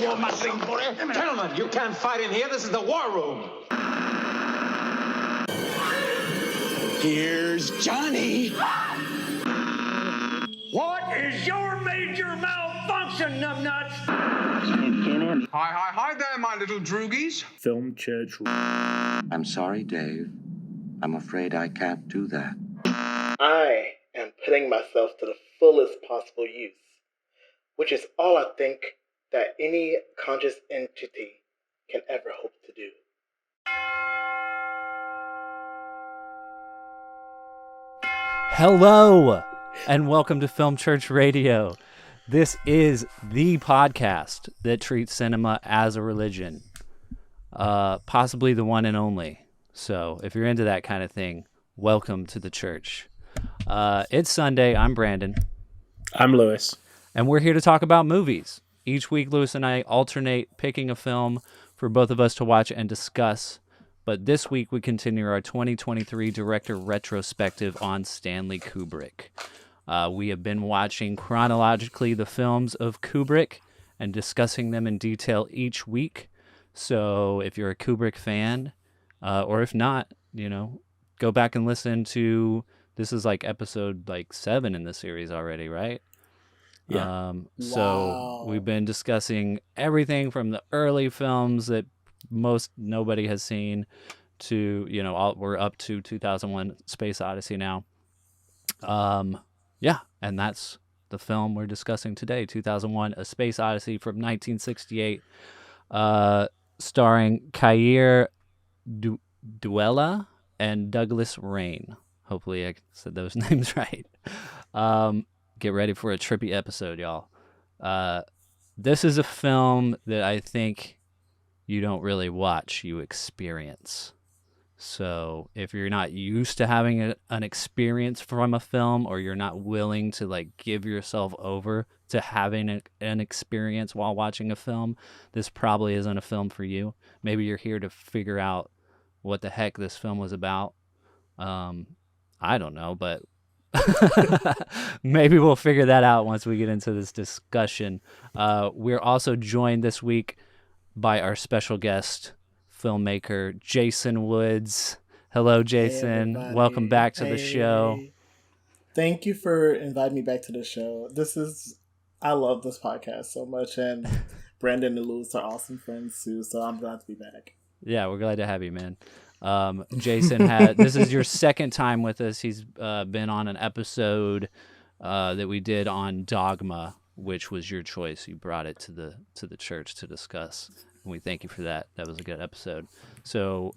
war machine for it. Gentlemen, you can't fight in here. This is the war room. Here's Johnny. What is your major malfunction, numbnuts? Hi there, my little droogies. Film Church. I'm sorry, Dave. I'm afraid I can't do that. I am putting myself to the fullest possible use, which is all I think that any conscious entity can ever hope to do. Hello, and welcome to Film Church Radio. This is the podcast that treats cinema as a religion, possibly the one and only. So if you're into that kind of thing, welcome to the church. It's Sunday. I'm Brandon. I'm Lewis. And we're here to talk about movies. Each week, Lewis and I alternate picking a film for both of us to watch and discuss. But this week, we continue our 2023 director retrospective on Stanley Kubrick. We have been watching chronologically the films of Kubrick and discussing them in detail each week. So if you're a Kubrick fan, or if not, go back and listen to, this is like episode 7 in the series already, right? Yeah. So we've been discussing everything from the early films that nobody has seen to, we're up to 2001 Space Odyssey now. And that's the film we're discussing today, 2001 A Space Odyssey from 1968, starring Kair Duella and Douglas Rain. Hopefully I said those names right. Get ready for a trippy episode, y'all. This is a film that I think you don't really watch, you experience. So if you're not used to having an experience from a film, or you're not willing to give yourself over to having an experience while watching a film, this probably isn't a film for you. Maybe you're here to figure out what the heck this film was about. I don't know, but maybe we'll figure that out once we get into this discussion. We're also joined this week by our special guest, filmmaker Jason Woods. Hello, Jason. Hey, welcome back to the show. Thank you for inviting me back to the show. I love this podcast so much, and Brandon and Lewis are awesome friends too, so I'm glad to be back. Yeah, we're glad to have you, man. Jason this is your second time with us. He's been on an episode that we did on Dogma, which was your choice. You brought it to the church to discuss, and we thank you for that. That was a good episode. So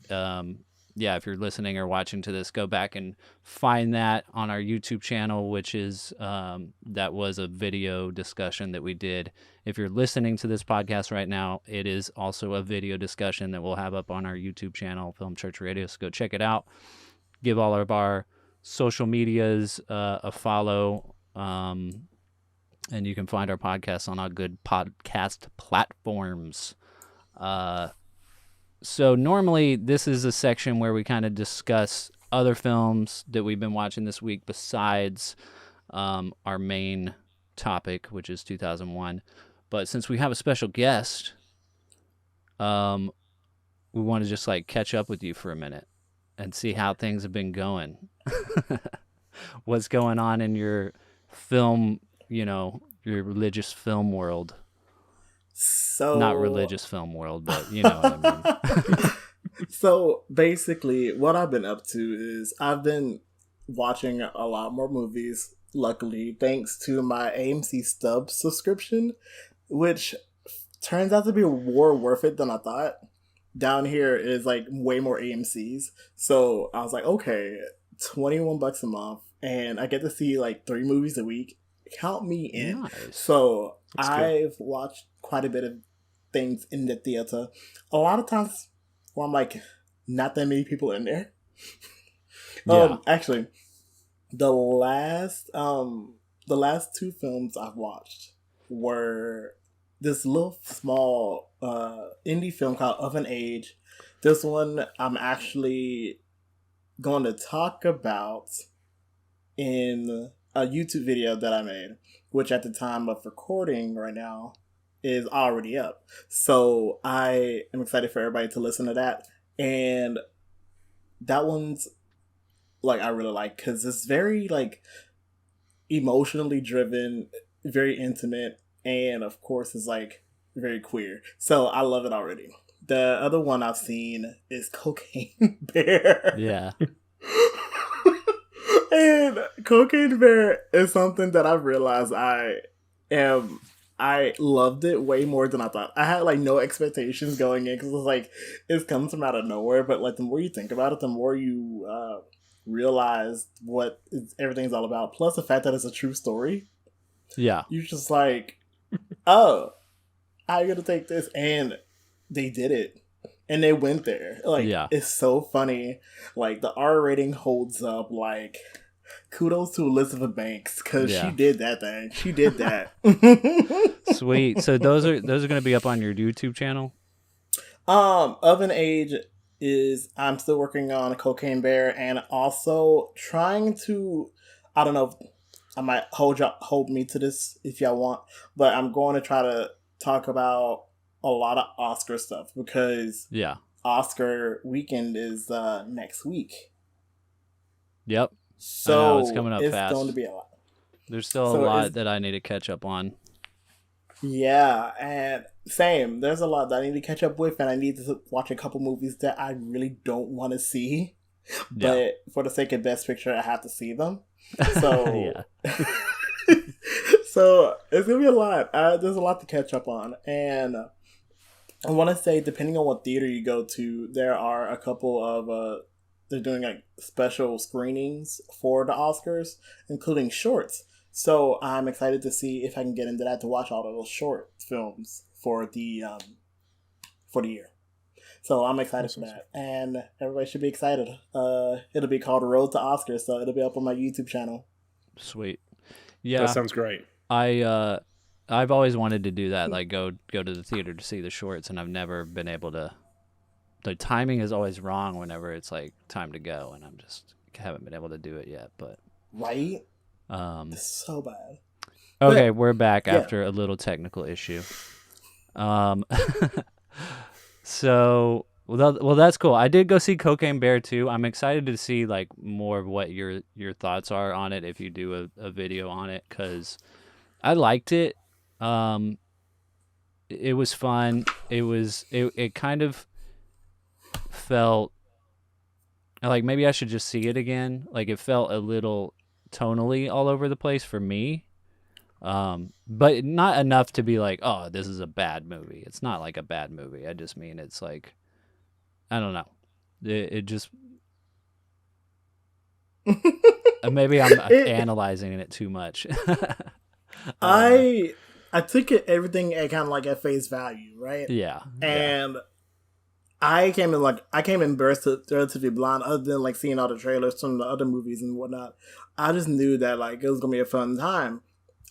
if you're listening or watching to this, go back and find that on our YouTube channel, which is that was a video discussion that we did. If you're listening to this podcast right now, it is also a video discussion that we'll have up on our YouTube channel, Film Church Radio. So go check it out. Give all of our social medias a follow, and you can find our podcast on all good podcast platforms. So normally this is a section where we kind of discuss other films that we've been watching this week besides our main topic, which is 2001. But since we have a special guest, we want to just catch up with you for a minute and see how things have been going. What's going on in your film, your religious film world. So not religious film world, but you know what I mean. So basically what I've been up to is I've been watching a lot more movies, luckily, thanks to my AMC Stub subscription, which turns out to be more worth it than I thought. Down here is way more AMCs. So I was like, okay, $21 a month, and I get to see 3 movies a week. Count me in. Nice. So That's I've watched quite a bit of things in the theater. A lot of times where I'm not that many people in there. Yeah. Actually, the last 2 films I've watched were this little small indie film called Of an Age. This one I'm actually going to talk about in a YouTube video that I made, which at the time of recording right now is already up. So I am excited for everybody to listen to that. And that one's like I really like because it's very like emotionally driven, very intimate, and of course it's like very queer. So I love it already. The other one I've seen is Cocaine Bear. Yeah. And Cocaine Bear is something that I've realized I loved it way more than I thought. I had like no expectations going in because it was like it's comes from out of nowhere. But like the more you think about it, the more you realize what everything's all about. Plus the fact that it's a true story. Yeah. You're just like, oh, how you gonna take this? And they did it. And they went there. Like, it's so funny. Like, the R rating holds up. Like, kudos to Elizabeth Banks because she did that thing. She did that. Sweet. So those are going to be up on your YouTube channel. Of an Age is I'm still working on a Cocaine Bear and also trying to. I don't know. I might hold me to this if y'all want, but I'm going to try to talk about a lot of Oscar stuff because Oscar weekend is next week. Yep. So it's coming up fast. It's going to be a lot. There's still a lot that I need to catch up on. Yeah, and same. There's a lot that I need to catch up with, and I need to watch a couple movies that I really don't want to see. But for the sake of Best Picture, I have to see them. So, so it's going to be a lot. There's a lot to catch up on. And I want to say, depending on what theater you go to, there are a couple of, they're doing like special screenings for the Oscars, including shorts. So I'm excited to see if I can get into that to watch all of those short films for the year. So I'm excited for that. And everybody should be excited. It'll be called Road to Oscars, so it'll be up on my YouTube channel. Sweet. Yeah. That sounds great. I've always wanted to do that, like go to the theater to see the shorts, and I've never been able to. The timing is always wrong whenever it's like time to go, and I'm just haven't been able to do it yet. But right, it's so bad. Okay, we're back after a little technical issue. So well, that's cool. I did go see Cocaine Bear too. I'm excited to see like more of what your thoughts are on it if you do a video on it, because I liked it. It was fun. It kind of felt like maybe I should just see it again. Like it felt a little tonally all over the place for me. But not enough to be like, oh, this is a bad movie. It's not like a bad movie. I just mean it's like, I don't know. It just maybe I'm analyzing it too much. I took everything at kind of like at face value, right? Yeah. And I came in burst relatively blind, other than like seeing all the trailers from the other movies and whatnot. I just knew that like it was gonna be a fun time.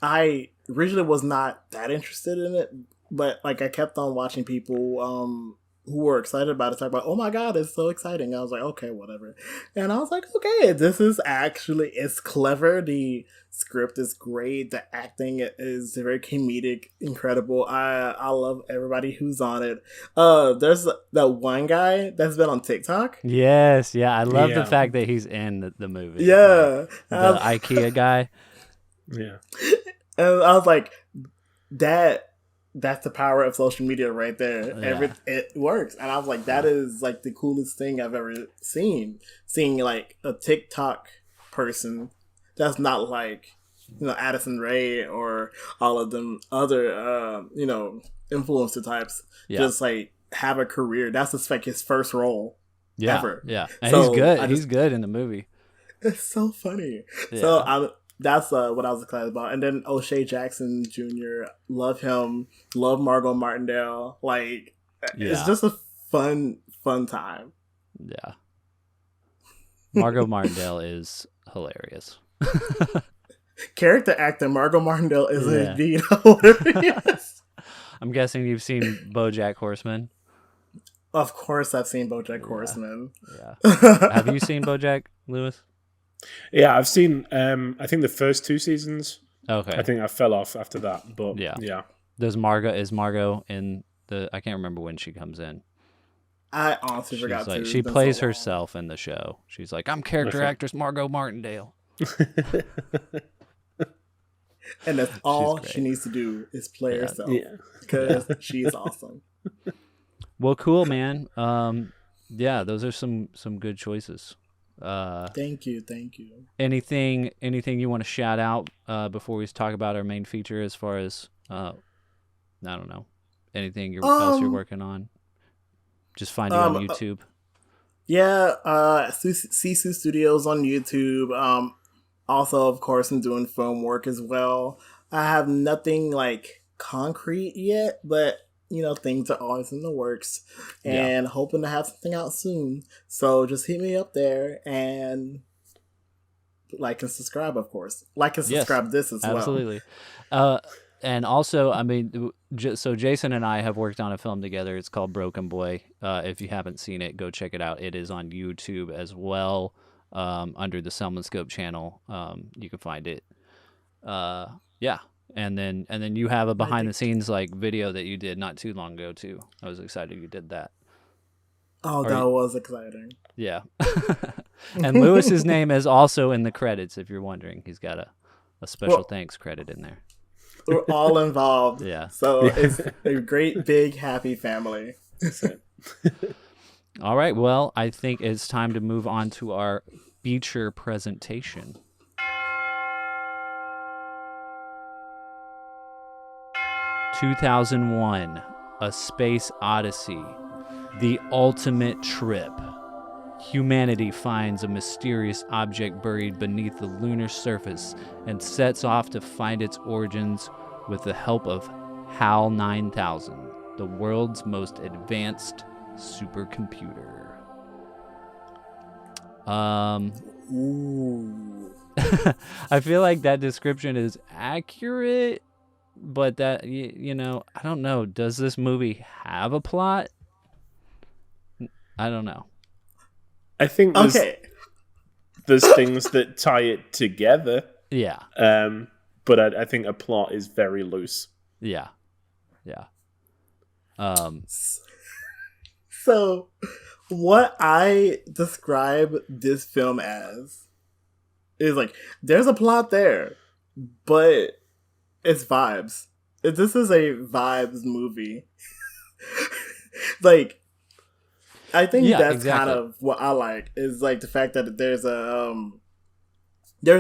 I originally was not that interested in it, but like I kept on watching people who were excited about it talk about, oh my god, it's so exciting. I was like, okay, whatever. And I was like, okay, this is actually, it's clever. The script is great. The acting is very comedic, incredible. I love everybody who's on it. There's that one guy that's been on TikTok. Yes, yeah. I love the fact that he's in the movie. Yeah. Like, the IKEA guy. Yeah. And I was like, that's the power of social media right there. Yeah. It works. And I was like, that is like the coolest thing I've ever seen. Seeing like a TikTok person that's not like, Addison Rae or all of them other, influencer types. Yeah. Just like have a career. That's just like his first role ever. Yeah. And he's good. He's good in the movie. It's so funny. Yeah. So that's what I was excited about. And then O'Shea Jackson Jr., love him. Love Margot Martindale. Like, it's just a fun time. Yeah. Margot Martindale is hilarious. Character actor Margot Martindale is indeed hilarious. I'm guessing you've seen BoJack Horseman. Of course I've seen BoJack Horseman. Yeah. Have you seen BoJack, Lewis? Yeah, I've seen I think the first 2 seasons. Okay. I think I fell off after that, but yeah. Is Margot in the? I can't remember when she comes in. I honestly forgot Like, to. she It's been plays so long. herself in the show. She's like, I'm character actress Margot Martindale. And that's all great. she needs to do is play herself. Yeah. Because she is awesome. Well, cool, man. Yeah, those are some good choices. Thank you. Anything you want to shout out before we talk about our main feature? As far as I don't know, anything else you're working on? Just find you on YouTube. Yeah, Sisu Studios on YouTube. Also, of course, I'm doing film work as well. I have nothing like concrete yet, but things are always in the works, and hoping to have something out soon. So just hit me up there and like and subscribe, of course. Like and subscribe this as well. Absolutely. And also, I mean, so Jason and I have worked on a film together. It's called Broken Boy. If you haven't seen it, go check it out. It is on YouTube as well, under the Selman Scope channel. You can find it. Yeah. And then you have a behind the scenes like video that you did not too long ago too. I was excited you did that. Oh, that was exciting. Yeah. And Lewis's name is also in the credits, if you're wondering. He's got a special thanks credit in there. We're all involved. Yeah. So it's a great, big, happy family. All right. Well, I think it's time to move on to our feature presentation. "2001: A Space Odyssey. The ultimate trip. Humanity finds a mysterious object buried beneath the lunar surface and sets off to find its origins with the help of HAL 9000, the world's most advanced supercomputer." Ooh. I feel like that description is accurate, but that, I don't know. Does this movie have a plot? I don't know. I think there's things that tie it together. Yeah. But I think a plot is very loose. Yeah. Yeah. So, what I describe this film as is like, there's a plot there, but it's vibes. This is a vibes movie. Like, I think that's exactly. kind of what I like, is like the fact that there's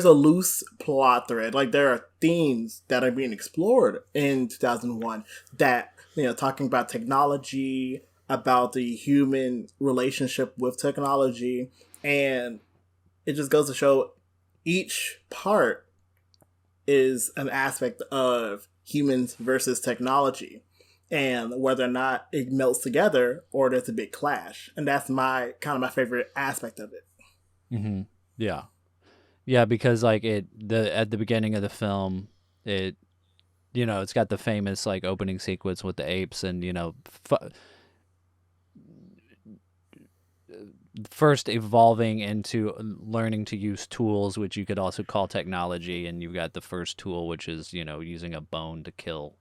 a loose plot thread. Like, there are themes that are being explored in 2001 that, talking about technology, about the human relationship with technology, and it just goes to show each part is an aspect of humans versus technology, and whether or not it melts together or there's a big clash. And that's my favorite aspect of it. Mm-hmm. Yeah. Yeah, because like at the beginning of the film, it's got the famous like opening sequence with the apes and, first evolving into learning to use tools, which you could also call technology. And you've got the first tool, which is, using a bone to kill.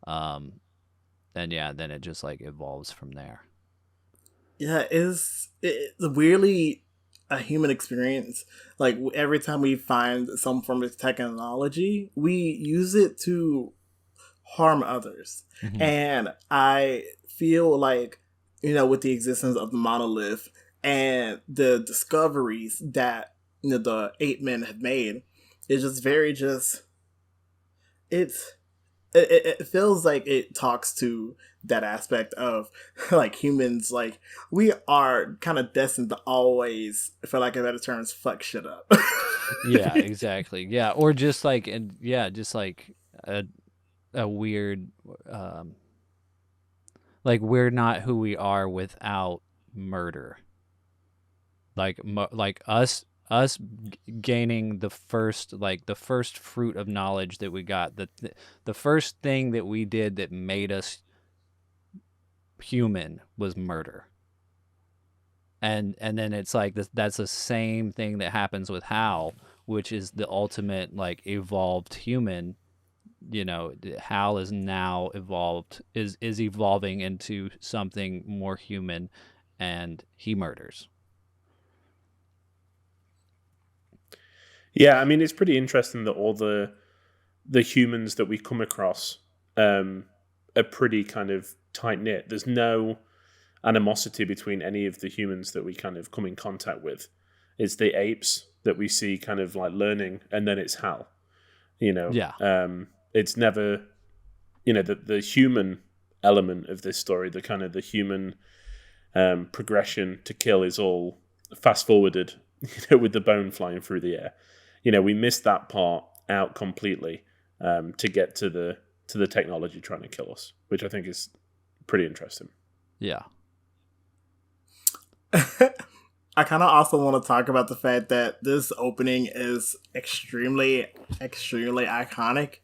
And then it just like evolves from there. Yeah, it's weirdly a human experience. Like, every time we find some form of technology, we use it to harm others. Mm-hmm. And I feel like, with the existence of the monolith and the discoveries that the ape men have made, it's just very it feels like it talks to that aspect of like humans. Like, we are kind of destined to always, for lack of better terms, fuck shit up. Yeah, exactly. Yeah, or just like a weird, like, we're not who we are without murder. Like us gaining the first fruit of knowledge that we got, the first thing that we did that made us human was murder. And then it's like that's the same thing that happens with Hal, which is the ultimate like evolved human, Hal is now is evolving into something more human, and he murders. Yeah, I mean, it's pretty interesting that all the humans that we come across are pretty kind of tight knit. There's no animosity between any of the humans that we kind of come in contact with. It's the apes that we see kind of like learning, and then it's Hal. Yeah. It's never, the human element of this story, the kind of the human progression to kill is all fast forwarded, with the bone flying through the air. We missed that part out completely to get to the technology trying to kill us, which I think is pretty interesting. Yeah. I kind of also want to talk about the fact that this opening is extremely, extremely iconic.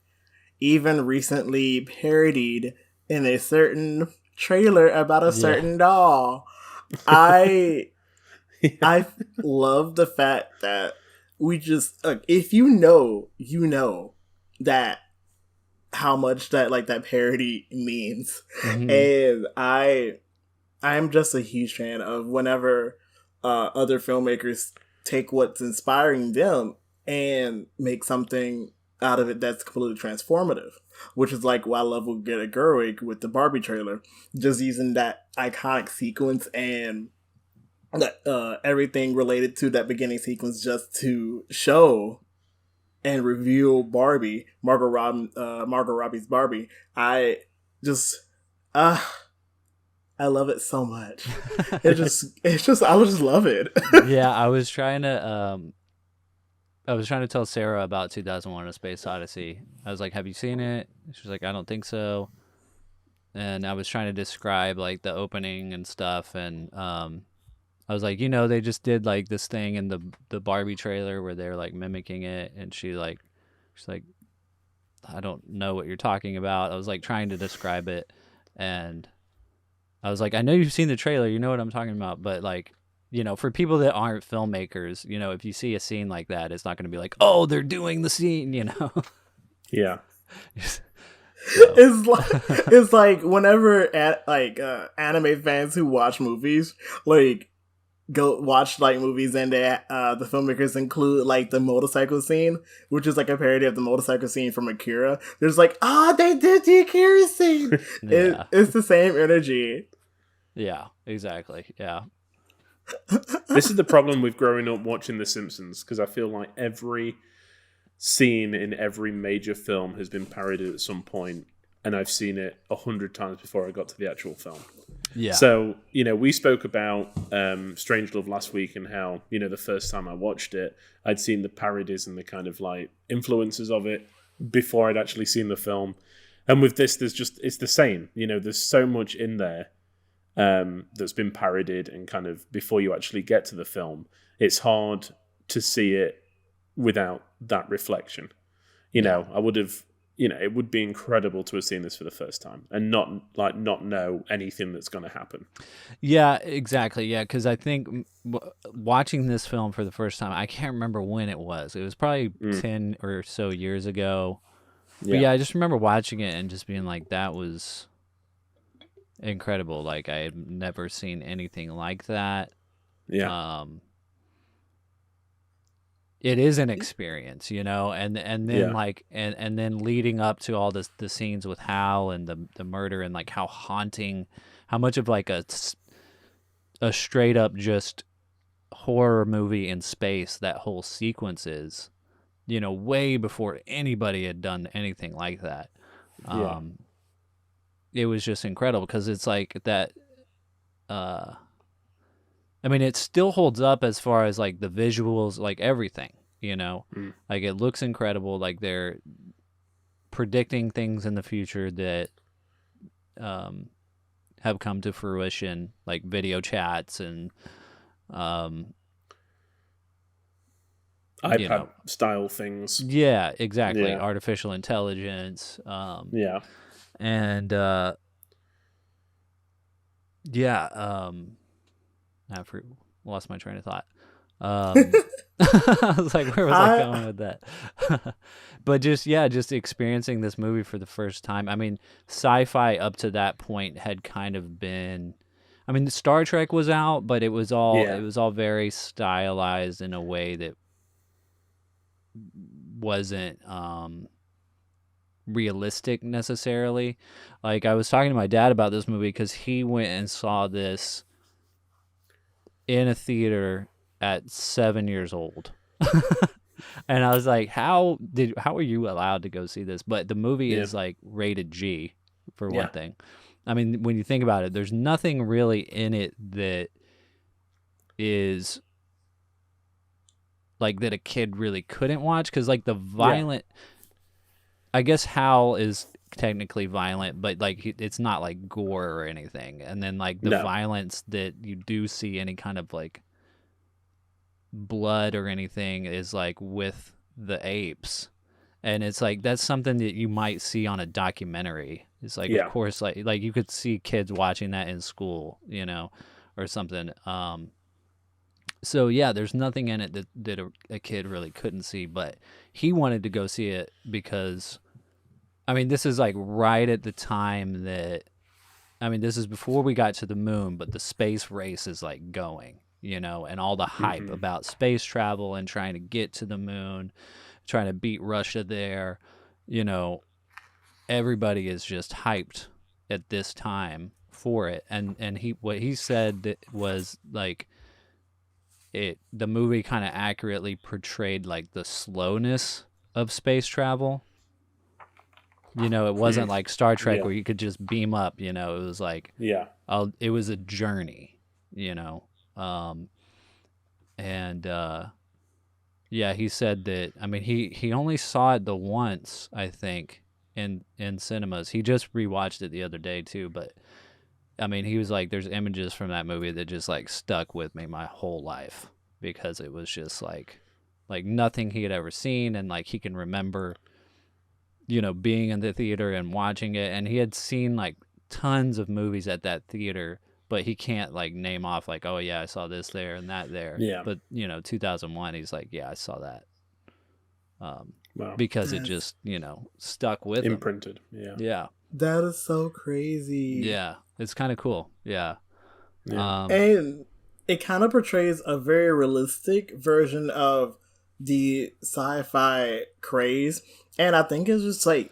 Even recently parodied in a certain trailer about a certain doll. I love the fact that we just if you know that how much that parody means. And I'm just a huge fan of whenever other filmmakers take what's inspiring them and make something out of it that's completely transformative, which is like what I love with Greta Gerwig with the Barbie trailer, just using that iconic sequence and everything related to that beginning sequence just to show and reveal Barbie, Margot Robbie's Barbie. I love it so much. I just love it. Yeah, I was trying to tell Sarah about 2001: A Space Odyssey. I was like, "Have you seen it?" She was like, "I don't think so." And I was trying to describe like the opening and stuff, and I was like, they just did like this thing in the Barbie trailer where they're like mimicking it, and she's like, "I don't know what you're talking about." I was like trying to describe it, and I was like, "I know you've seen the trailer, you know what I'm talking about," but like, for people that aren't filmmakers, if you see a scene like that, it's not going to be like, "Oh, they're doing the scene," Yeah. It's like whenever anime fans who watch movies like go watch like movies and the filmmakers include like the motorcycle scene, which is like a parody of the motorcycle scene from Akira. There's like, they did the Akira scene. Yeah. It's the same energy. Yeah, exactly. Yeah. This is the problem with growing up watching The Simpsons, because I feel like every scene in every major film has been parodied at some point, and I've seen it 100 times before I got to the actual film. Yeah. So, we spoke about Strangelove last week and how, the first time I watched it, I'd seen the parodies and the kind of like influences of it before I'd actually seen the film. And with this, it's the same. There's so much in there that's been parodied, and kind of before you actually get to the film, it's hard to see it without that reflection. I would have, it would be incredible to have seen this for the first time and not know anything that's going to happen. Yeah, exactly. Yeah, because I think watching this film for the first time, I can't remember when it was. It was probably 10 or so years ago. But yeah, I just remember watching it and just being like, that was incredible. Like, I had never seen anything like that. Yeah. It is an experience, and then like and then leading up to all this, the scenes with Hal and the murder, and like how haunting, how much of like a straight up just horror movie in space that whole sequence is, way before anybody had done anything like that. It was just incredible because it's like that. I mean, it still holds up as far as like the visuals, like everything, like it looks incredible. Like they're predicting things in the future that have come to fruition, like video chats and iPad style things. Yeah, exactly. Yeah. Artificial intelligence. Yeah. And I lost my train of thought. I was like, where was I going with that? But just experiencing this movie for the first time. I mean, sci-fi up to that point had kind of been. I mean, Star Trek was out, but it was all very stylized in a way that wasn't realistic necessarily. Like, I was talking to my dad about this movie because he went and saw this in a theater at 7 years old. And I was like, how are you allowed to go see this? But the movie is like rated G for one thing. I mean, when you think about it, there's nothing really in it that is like that a kid really couldn't watch, because like the violent, I guess Hal is technically violent, but like it's not like gore or anything. And then like the violence that you do see, any kind of like blood or anything, is like with the apes. And it's like, that's something that you might see on a documentary. It's like, of course, like you could see kids watching that in school, you know, or something. So yeah, there's nothing in it that a kid really couldn't see, but he wanted to go see it because, I mean, this is like right at the time that, I mean, this is before we got to the moon, but the space race is like going, you know, and all the hype about space travel and trying to get to the moon, trying to beat Russia there, you know, everybody is just hyped at this time for it. And what he said was like, the movie kind of accurately portrayed like the slowness of space travel. You know, it wasn't like Star Trek where you could just beam up, you know, it was like, it was a journey, you know? He said that, I mean, he only saw it the once, I think, in cinemas. He just rewatched it the other day too, but I mean, he was like, there's images from that movie that just like stuck with me my whole life, because it was just like nothing he had ever seen. And like, he can remember, you know, being in the theater and watching it, and he had seen like tons of movies at that theater, but he can't like name off like, oh yeah, I saw this there and that there. Yeah. But you know, 2001, he's like, yeah, I saw that. Wow. Because it just, you know, stuck with him. Imprinted. Yeah. Yeah. That is so crazy. Yeah. It's kind of cool. Yeah. And it kind of portrays a very realistic version of the sci-fi craze. And I think it's just like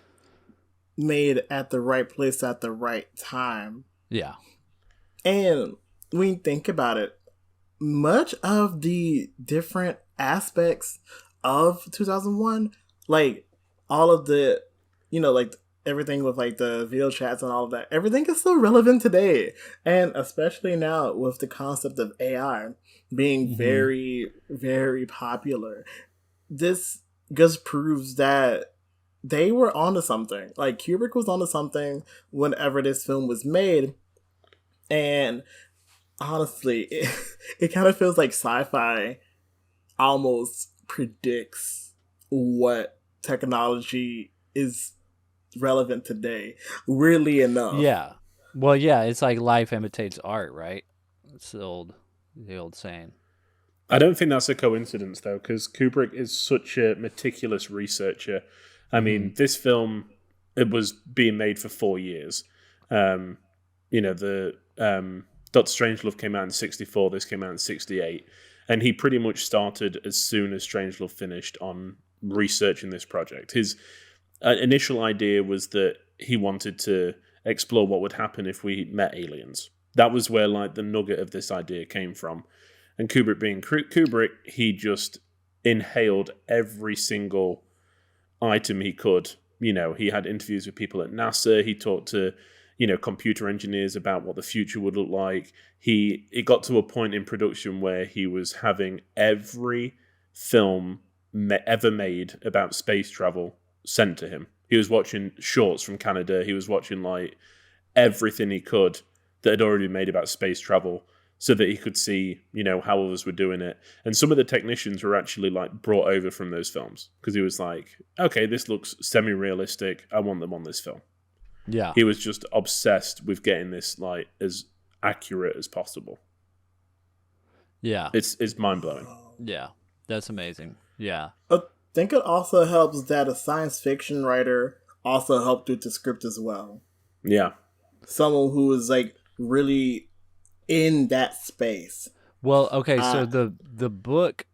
made at the right place at the right time. Yeah. And when you think about it, much of the different aspects of 2001, like all of the, you know, like everything with like the video chats and all of that, everything is still relevant today. And especially now with the concept of AI being very, very popular, this just proves that they were onto something. Like Kubrick was onto something whenever this film was made. And honestly, it kind of feels like sci-fi almost predicts what technology is relevant today, weirdly enough. Yeah. Well, yeah, it's like life imitates art, right? It's the old saying. I don't think that's a coincidence, though, because Kubrick is such a meticulous researcher. I mean, this film, it was being made for 4 years. You know, the Dr. Strangelove came out in 1964, this came out in 1968, and he pretty much started as soon as Strangelove finished on researching this project. His initial idea was that he wanted to explore what would happen if we met aliens. That was where like the nugget of this idea came from. And Kubrick being Kubrick, he just inhaled every single item he could. You know, he had interviews with people at NASA. He talked to, you know, computer engineers about what the future would look like. It got to a point in production where he was having every film ever made about space travel sent to him. He was watching shorts from Canada. He was watching like everything he could that had already been made about space travel, so that he could see, you know, how others were doing it. And some of the technicians were actually like brought over from those films, because he was like, okay, this looks semi-realistic. I want them on this film. Yeah. He was just obsessed with getting this like as accurate as possible. Yeah. It's mind-blowing. Yeah, that's amazing. Yeah. I think it also helps that a science fiction writer also helped with the script as well. Yeah. Someone who is like really in that space. Well, okay, so the book,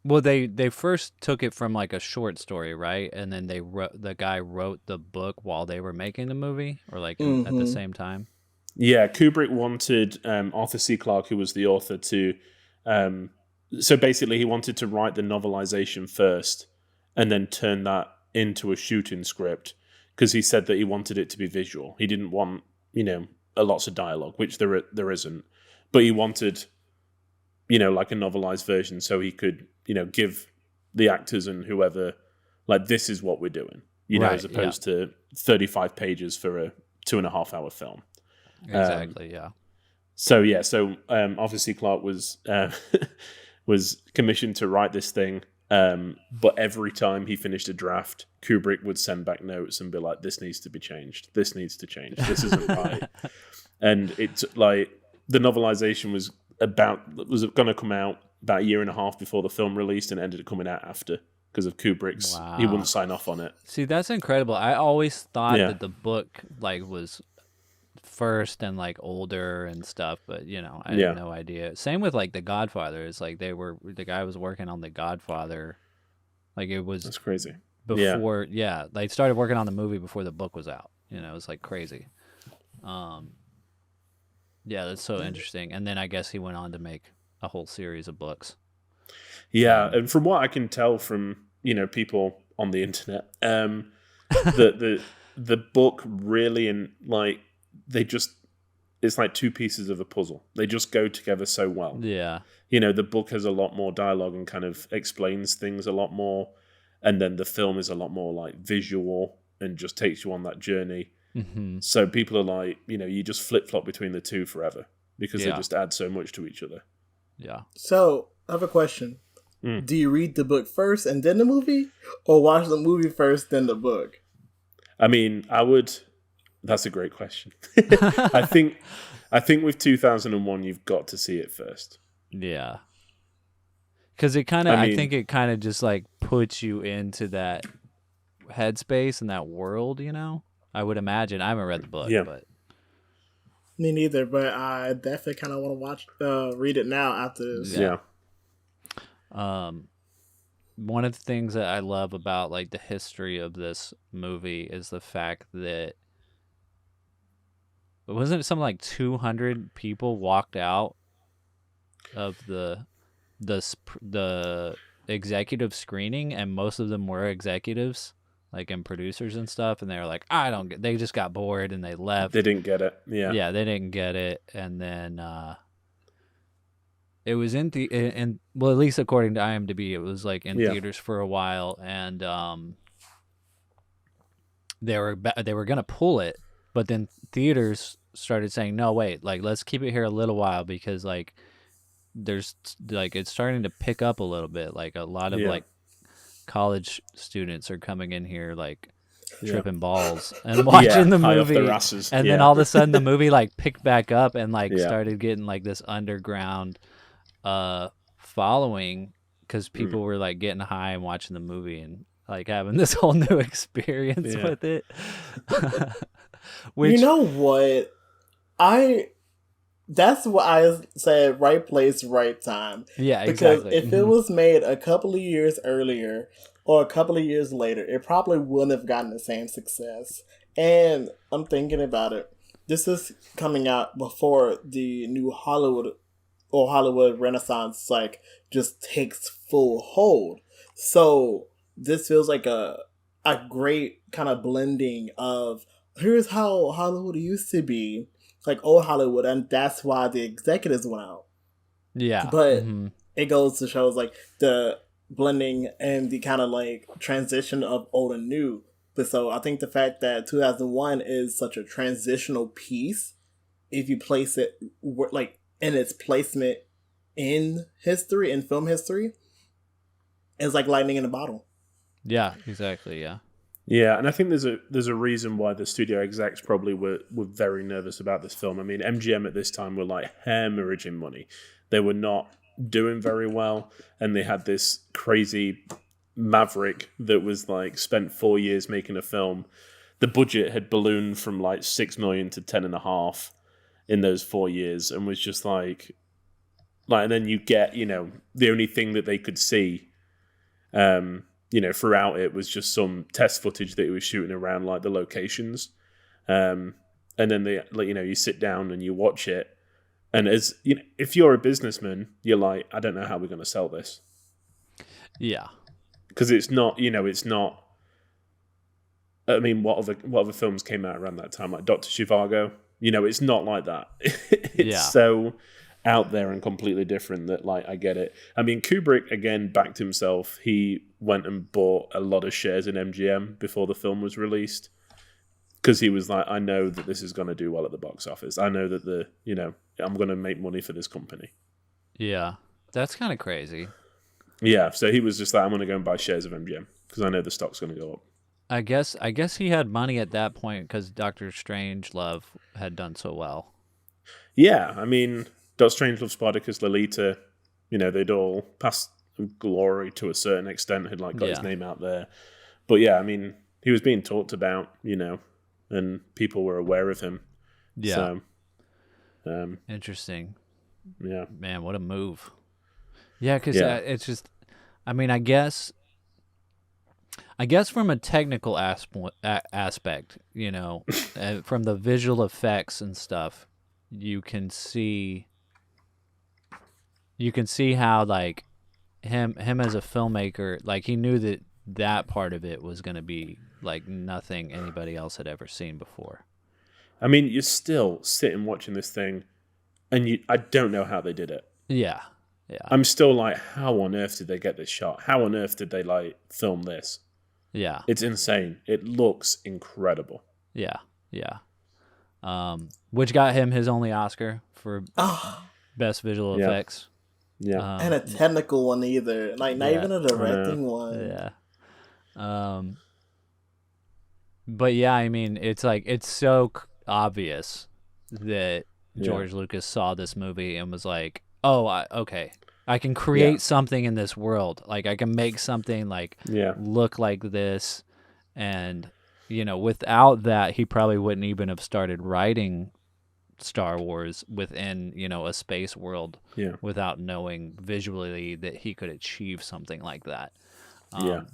well, they first took it from like a short story, right? And then the guy wrote the book while they were making the movie, or like at the same time. Yeah, Kubrick wanted Arthur C. Clarke, who was the author, to. So basically, he wanted to write the novelization first, and then turn that into a shooting script, because he said that he wanted it to be visual. He didn't want, lots of dialogue, which there isn't, but he wanted, like a novelized version, so he could, give the actors and whoever, like, this is what we're doing, Right, as opposed to 35 pages for a 2.5 hour film. Exactly. Yeah. So Arthur C. Clarke was was commissioned to write this thing, but every time he finished a draft, Kubrick would send back notes and be like, "This needs to be changed. This needs to change. This isn't right." And it's like the novelization was going to come out about a year and a half before the film released, and ended up coming out after because of Kubrick's. Wow. He wouldn't sign off on it. See, that's incredible. I always thought that the book like was first and like older and stuff, but I had no idea. Same with like The Godfather. It's like the guy was working on The Godfather, like it was That's crazy. before. Yeah, they started working on the movie before the book was out. It was like crazy. Yeah, that's so interesting. And then I guess he went on to make a whole series of books. Yeah, and from what I can tell from people on the internet, the book really, and like it's like two pieces of a puzzle. They just go together so well. Yeah, the book has a lot more dialogue and kind of explains things a lot more, and then the film is a lot more like visual and just takes you on that journey. Mm-hmm. So people are like, you just flip flop between the two forever because they just add so much to each other. Yeah. So I have a question. Do you read the book first and then the movie, or watch the movie first then the book? I mean, that's a great question. I think with 2001, you've got to see it first. Yeah. Because it kind of, I think it kind of just like puts you into that headspace and that world, I would imagine. I haven't read the book, but. Me neither, but I definitely kind of want to read it now after this. Yeah. One of the things that I love about like the history of this movie is the fact that wasn't it something like 200 people walked out of the executive screening, and most of them were executives, like, and producers and stuff, and they were like, they just got bored and they left. They didn't get it. Yeah, they didn't get it, and then it was at least according to IMDb, it was like in theaters for a while, and they were gonna pull it, but then theaters started saying, no, wait, like, let's keep it here a little while, because like there's like it's starting to pick up a little bit, like a lot of like college students are coming in here like tripping balls and watching the movie, and then all of a sudden the movie like picked back up and like started getting like this underground following, because people were like getting high and watching the movie and like having this whole new experience with it. Which, you know what? That's what I said, right place, right time. Yeah, because exactly. If it was made a couple of years earlier or a couple of years later, it probably wouldn't have gotten the same success. And I'm thinking about it. This is coming out before the new Hollywood Renaissance like just takes full hold. So this feels like a great kind of blending of here's how Hollywood used to be, like old Hollywood, and that's why the executives went out. Yeah. But it goes to shows like the blending and the kind of like transition of old and new. But so I think the fact that 2001 is such a transitional piece, if you place it like in its placement in history, in film history, is like lightning in a bottle. Yeah, exactly. Yeah. Yeah, and I think there's a reason why the studio execs probably were very nervous about this film. I mean, MGM at this time were like hemorrhaging money. They were not doing very well, and they had this crazy maverick that was like spent 4 years making a film. The budget had ballooned from like 6 million to 10.5 in those 4 years, and was just like, and then you get, the only thing that they could see, throughout it was just some test footage that he was shooting around like the locations. And then you sit down and you watch it, and as if you're a businessman, you're like, I don't know how we're going to sell this. Yeah, because it's not, it's not. I mean, what other films came out around that time, like Dr. Zhivago? It's not like that. It's so out there and completely different that, like, I get it. I mean, Kubrick again backed himself. He went and bought a lot of shares in MGM before the film was released, because he was like, I know that this is going to do well at the box office. I know that I'm going to make money for this company. Yeah, that's kind of crazy. Yeah, so he was just like, I'm going to go and buy shares of MGM because I know the stock's going to go up. I guess he had money at that point because Doctor Strangelove had done so well. Yeah, I mean, Doctor Strangelove, Spartacus, Lolita, they'd all passed glory to a certain extent, had like got his name out there. But yeah, I mean, he was being talked about, and people were aware of him. Yeah. So, interesting. Yeah. Man, what a move. Yeah, because it's just, I mean, I guess from a technical aspect, from the visual effects and stuff, you can see how, like, him as a filmmaker, like, he knew that part of it was going to be like nothing anybody else had ever seen before. I mean, you're still sitting watching this thing, and I don't know how they did it. Yeah. I'm still like, how on earth did they get this shot? How on earth did they like film this? Yeah. It's insane. It looks incredible. Yeah. Which got him his only Oscar for best visual effects. Yeah. And a technical one either. Like, not even a directing one. Yeah. But yeah, I mean, it's like, it's so obvious that George Lucas saw this movie and was like, oh, okay, I can create something in this world. Like, I can make something like look like this. And, without that, he probably wouldn't even have started writing Star Wars within, a space world without knowing visually that he could achieve something like that.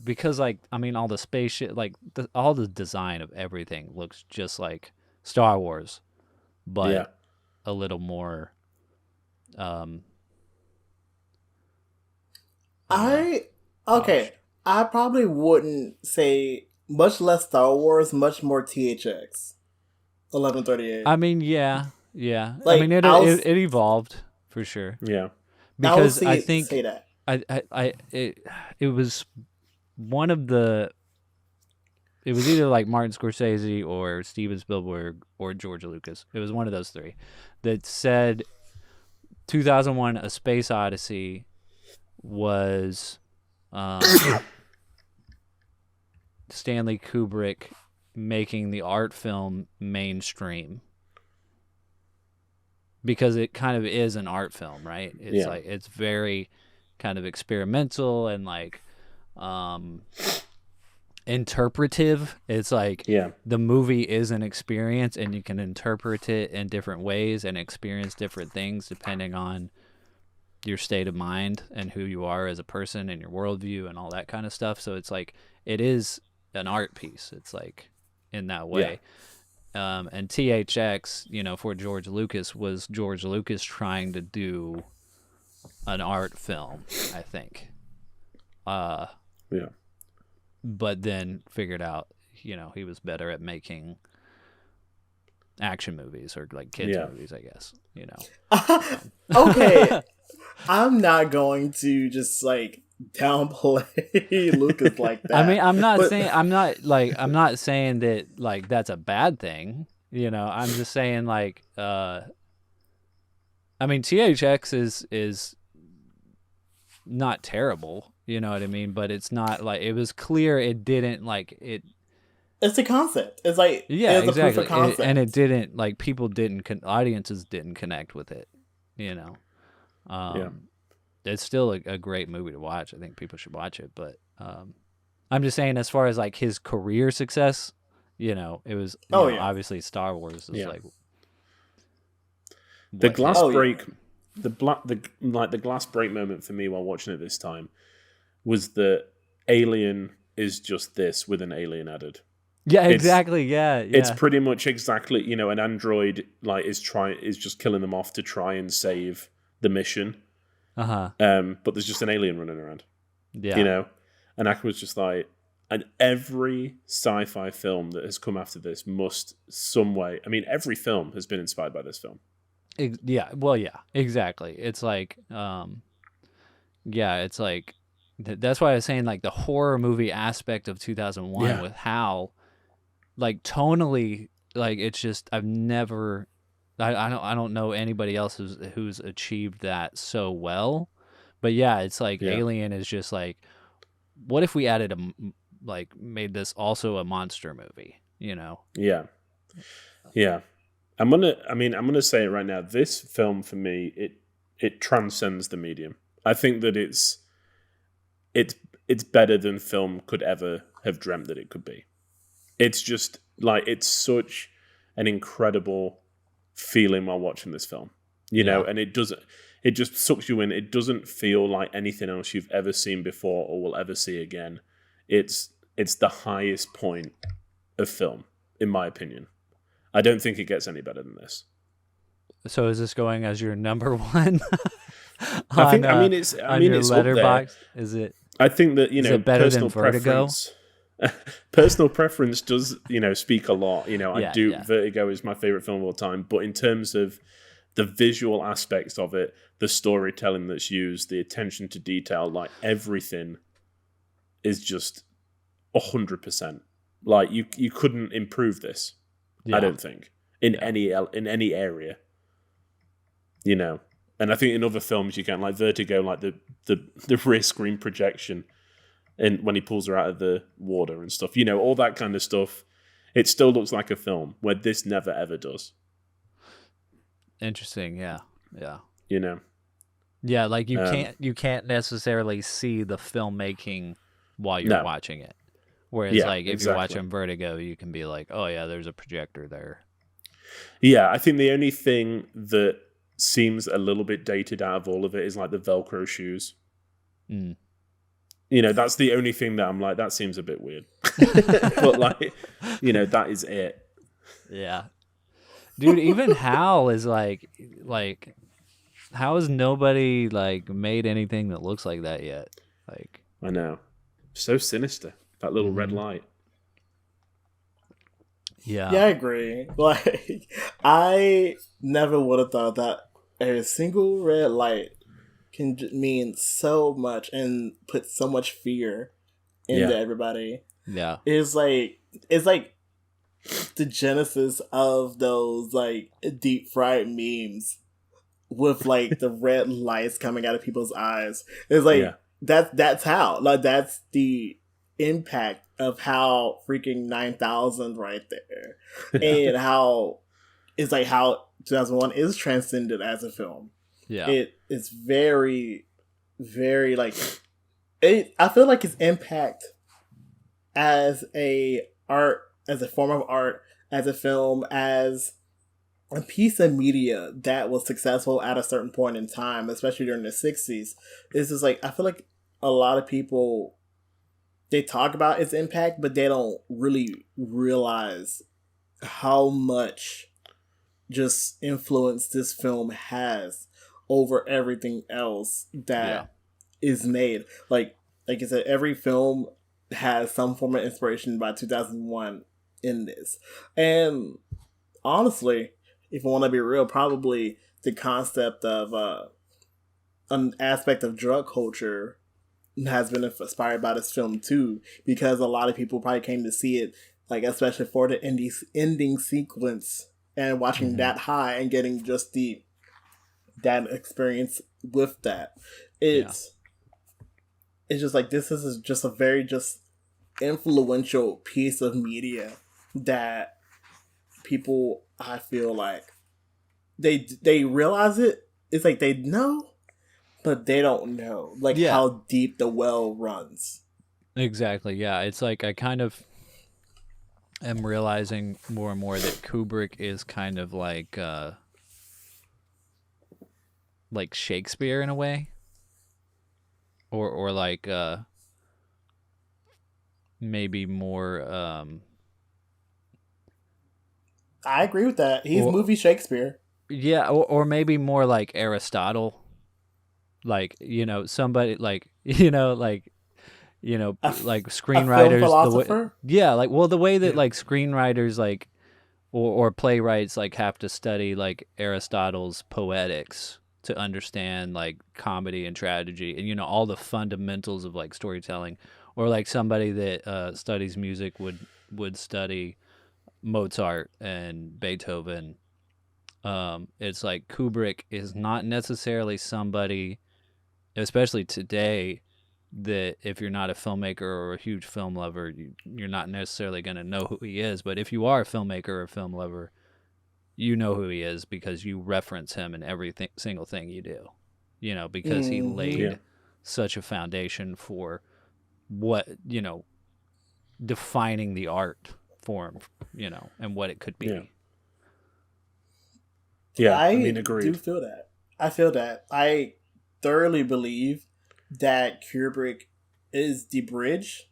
Because, like, I mean, all the spaceship, like, all the design of everything looks just like Star Wars, but a little more. I probably wouldn't say much less Star Wars, much more THX 1138. I mean, yeah. Like, I mean, it evolved for sure. Yeah, because I think say that. It was one of the. It was either like Martin Scorsese or Steven Spielberg or George Lucas. It was one of those three that said 2001: A Space Odyssey was Stanley Kubrick making the art film mainstream, because it kind of is an art film, right? It's like, it's very kind of experimental and like interpretive. It's like the movie is an experience, and you can interpret it in different ways and experience different things depending on your state of mind and who you are as a person and your worldview and all that kind of stuff. So it's like, it is an art piece. It's like, in that way. And THX, for George Lucas, was George Lucas trying to do an art film, I think. But then figured out, he was better at making action movies or like kids movies, I guess. Okay, I'm not going to just like downplay Lucas like that. I mean, I'm not saying that like that's a bad thing. I'm just saying, like, I mean, THX is not terrible. You know what I mean? But it's not like, it was clear it didn't like it. It's a concept. It's like, exactly. A proof of concept. And it didn't, like, audiences didn't connect with it. it's still a great movie to watch. I think people should watch it. But I'm just saying, as far as like his career success, it was obviously Star Wars is like the glass break. The glass break moment for me while watching it this time was that Alien is just this with an alien added. Yeah, exactly. Yeah. It's pretty much exactly, an android is just killing them off to try and save the mission. Uh-huh. But there's just an alien running around. Yeah. And I was just like, and every sci-fi film that has come after this must some way. I mean, every film has been inspired by this film. Yeah. Well, yeah, exactly. It's like, it's like, that's why I was saying like the horror movie aspect of 2001 with how, like, tonally, like, it's just I don't know anybody else who's achieved that so well. But yeah, it's like Alien is just like, what if we added made this also a monster movie, Yeah. I'm gonna say it right now. This film for me, it transcends the medium. I think that it's better than film could ever have dreamt that it could be. It's just like, it's such an incredible feeling while watching this film, and it just sucks you in. It doesn't feel like anything else you've ever seen before or will ever see again. It's the highest point of film, in my opinion. I don't think it gets any better than this. So is this going as your number one? It's Letterboxd. Is it? I think that is it better than Vertigo? Personal preference does speak a lot. Yeah. Vertigo is my favorite film of all time, but in terms of the visual aspects of it, the storytelling that's used, the attention to detail, like everything is just 100%. Like you couldn't improve this. I don't think in any area. And I think in other films you can, like Vertigo, like the rear screen projection, and when he pulls her out of the water and stuff, all that kind of stuff. It still looks like a film, where this never ever does. Interesting, yeah. Yeah, like you can't necessarily see the filmmaking while you're watching it. Whereas if you're watching Vertigo, you can be like, oh yeah, there's a projector there. Yeah, I think the only thing that seems a little bit dated out of all of it is like the Velcro shoes. Mm. That's the only thing that I'm like, that seems a bit weird. But that is it. Yeah. Dude, even Hal is like how has nobody made anything that looks like that yet? I know. So sinister. That little red light. Yeah, I agree. I never would have thought that a single red light can mean so much and put so much fear into everybody. Yeah. It's like the genesis of those deep fried memes with the red lights coming out of people's eyes. It's that's how. That's the impact of how freaking 9000 right there. And how it's how 2001 is transcended as a film. Yeah. It's very, very I feel like its impact as a form of art, as a film, as a piece of media that was successful at a certain point in time, especially during the 60s, is just I feel like a lot of people, they talk about its impact, but they don't really realize how much just influence this film has over everything else that is made. Like I said, every film has some form of inspiration by 2001 in this. And honestly, if I want to be real, probably the concept of an aspect of drug culture has been inspired by this film too, because a lot of people probably came to see it, especially for the ending sequence, and watching that high and getting just that experience with that. It's just this is just a very just influential piece of media that people, I feel they realize it. It's they know, but they don't know how deep the well runs. Exactly. Yeah, it's like I kind of am realizing more and more that Kubrick is kind of like Shakespeare in a way, or like maybe more. I agree with that. He's movie Shakespeare. Yeah, or maybe more like Aristotle, like somebody like like screenwriters. A film philosopher? The way that like screenwriters like or playwrights like have to study like Aristotle's Poetics to understand like comedy and tragedy and all the fundamentals of like storytelling, or like somebody that studies music would study Mozart and Beethoven. It's like Kubrick is not necessarily somebody, especially today, that if you're not a filmmaker or a huge film lover, you're not necessarily going to know who he is. But if you are a filmmaker or a film lover, you know who he is because you reference him in every single thing you do, because he laid such a foundation for what, defining the art form, and what it could be. Yeah, I agreed. do feel that. I feel that. I thoroughly believe that Kubrick is the bridge.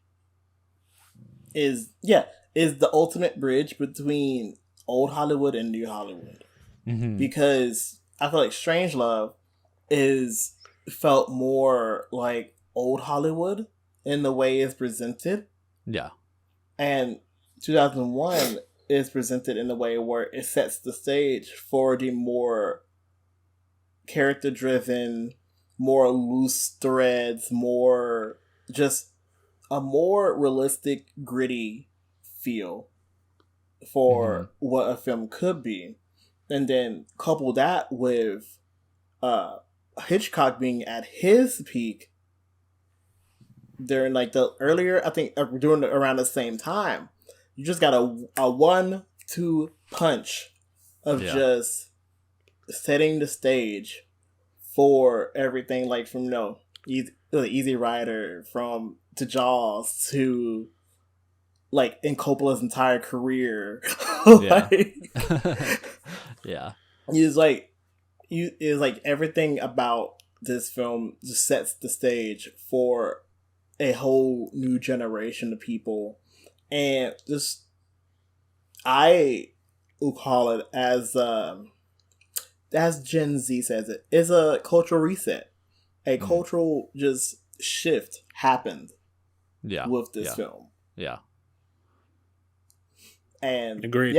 Is the ultimate bridge between old Hollywood and new Hollywood. Mm-hmm. Because I feel like Strangelove is felt more like old Hollywood in the way it's presented. Yeah. And 2001 is presented in a way where it sets the stage for the more character-driven, more loose threads, more just a more realistic, gritty feel for what a film could be. And then couple that with Hitchcock being at his peak during like the earlier, I think during around the same time. You just got a 1-2 punch of just setting the stage for everything, like from Easy Rider, to Jaws to like in Coppola's entire career. Yeah. It's like everything about this film just sets the stage for a whole new generation of people. And just, I will call it as Gen Z says it, is a cultural reset. A cultural just shift happened with this film. Yeah. And agreed.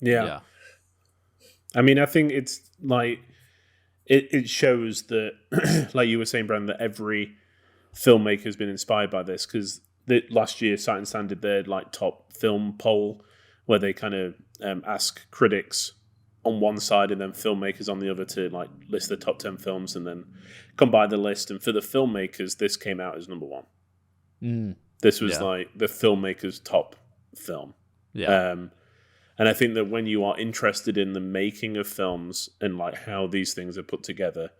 Yeah. I mean, I think it's like, it shows that, like you were saying, Brandon, that every filmmaker has been inspired by this, because last year Sight and Sound did their like top film poll where they kind of ask critics on one side and then filmmakers on the other to like list the top 10 films and then combine the list. And for the filmmakers, this came out as number one. This was like the filmmakers' top film. And I think that when you are interested in the making of films and like how these things are put together,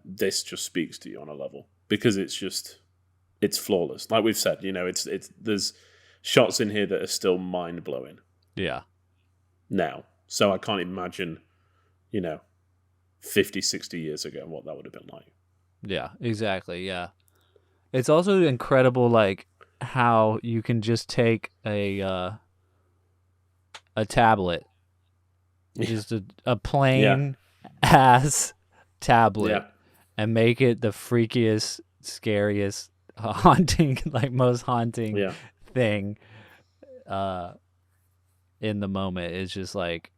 this just speaks to you on a level, because it's flawless. Like we've said, it's there's shots in here that are still mind blowing. Yeah. Now, so I can't imagine, 50, 60 years ago what that would have been like. Yeah, exactly. Yeah. It's also incredible, like how you can just take a tablet, just a plain ass tablet, and make it the freakiest, scariest, haunting, like most haunting thing in the moment. It's just like,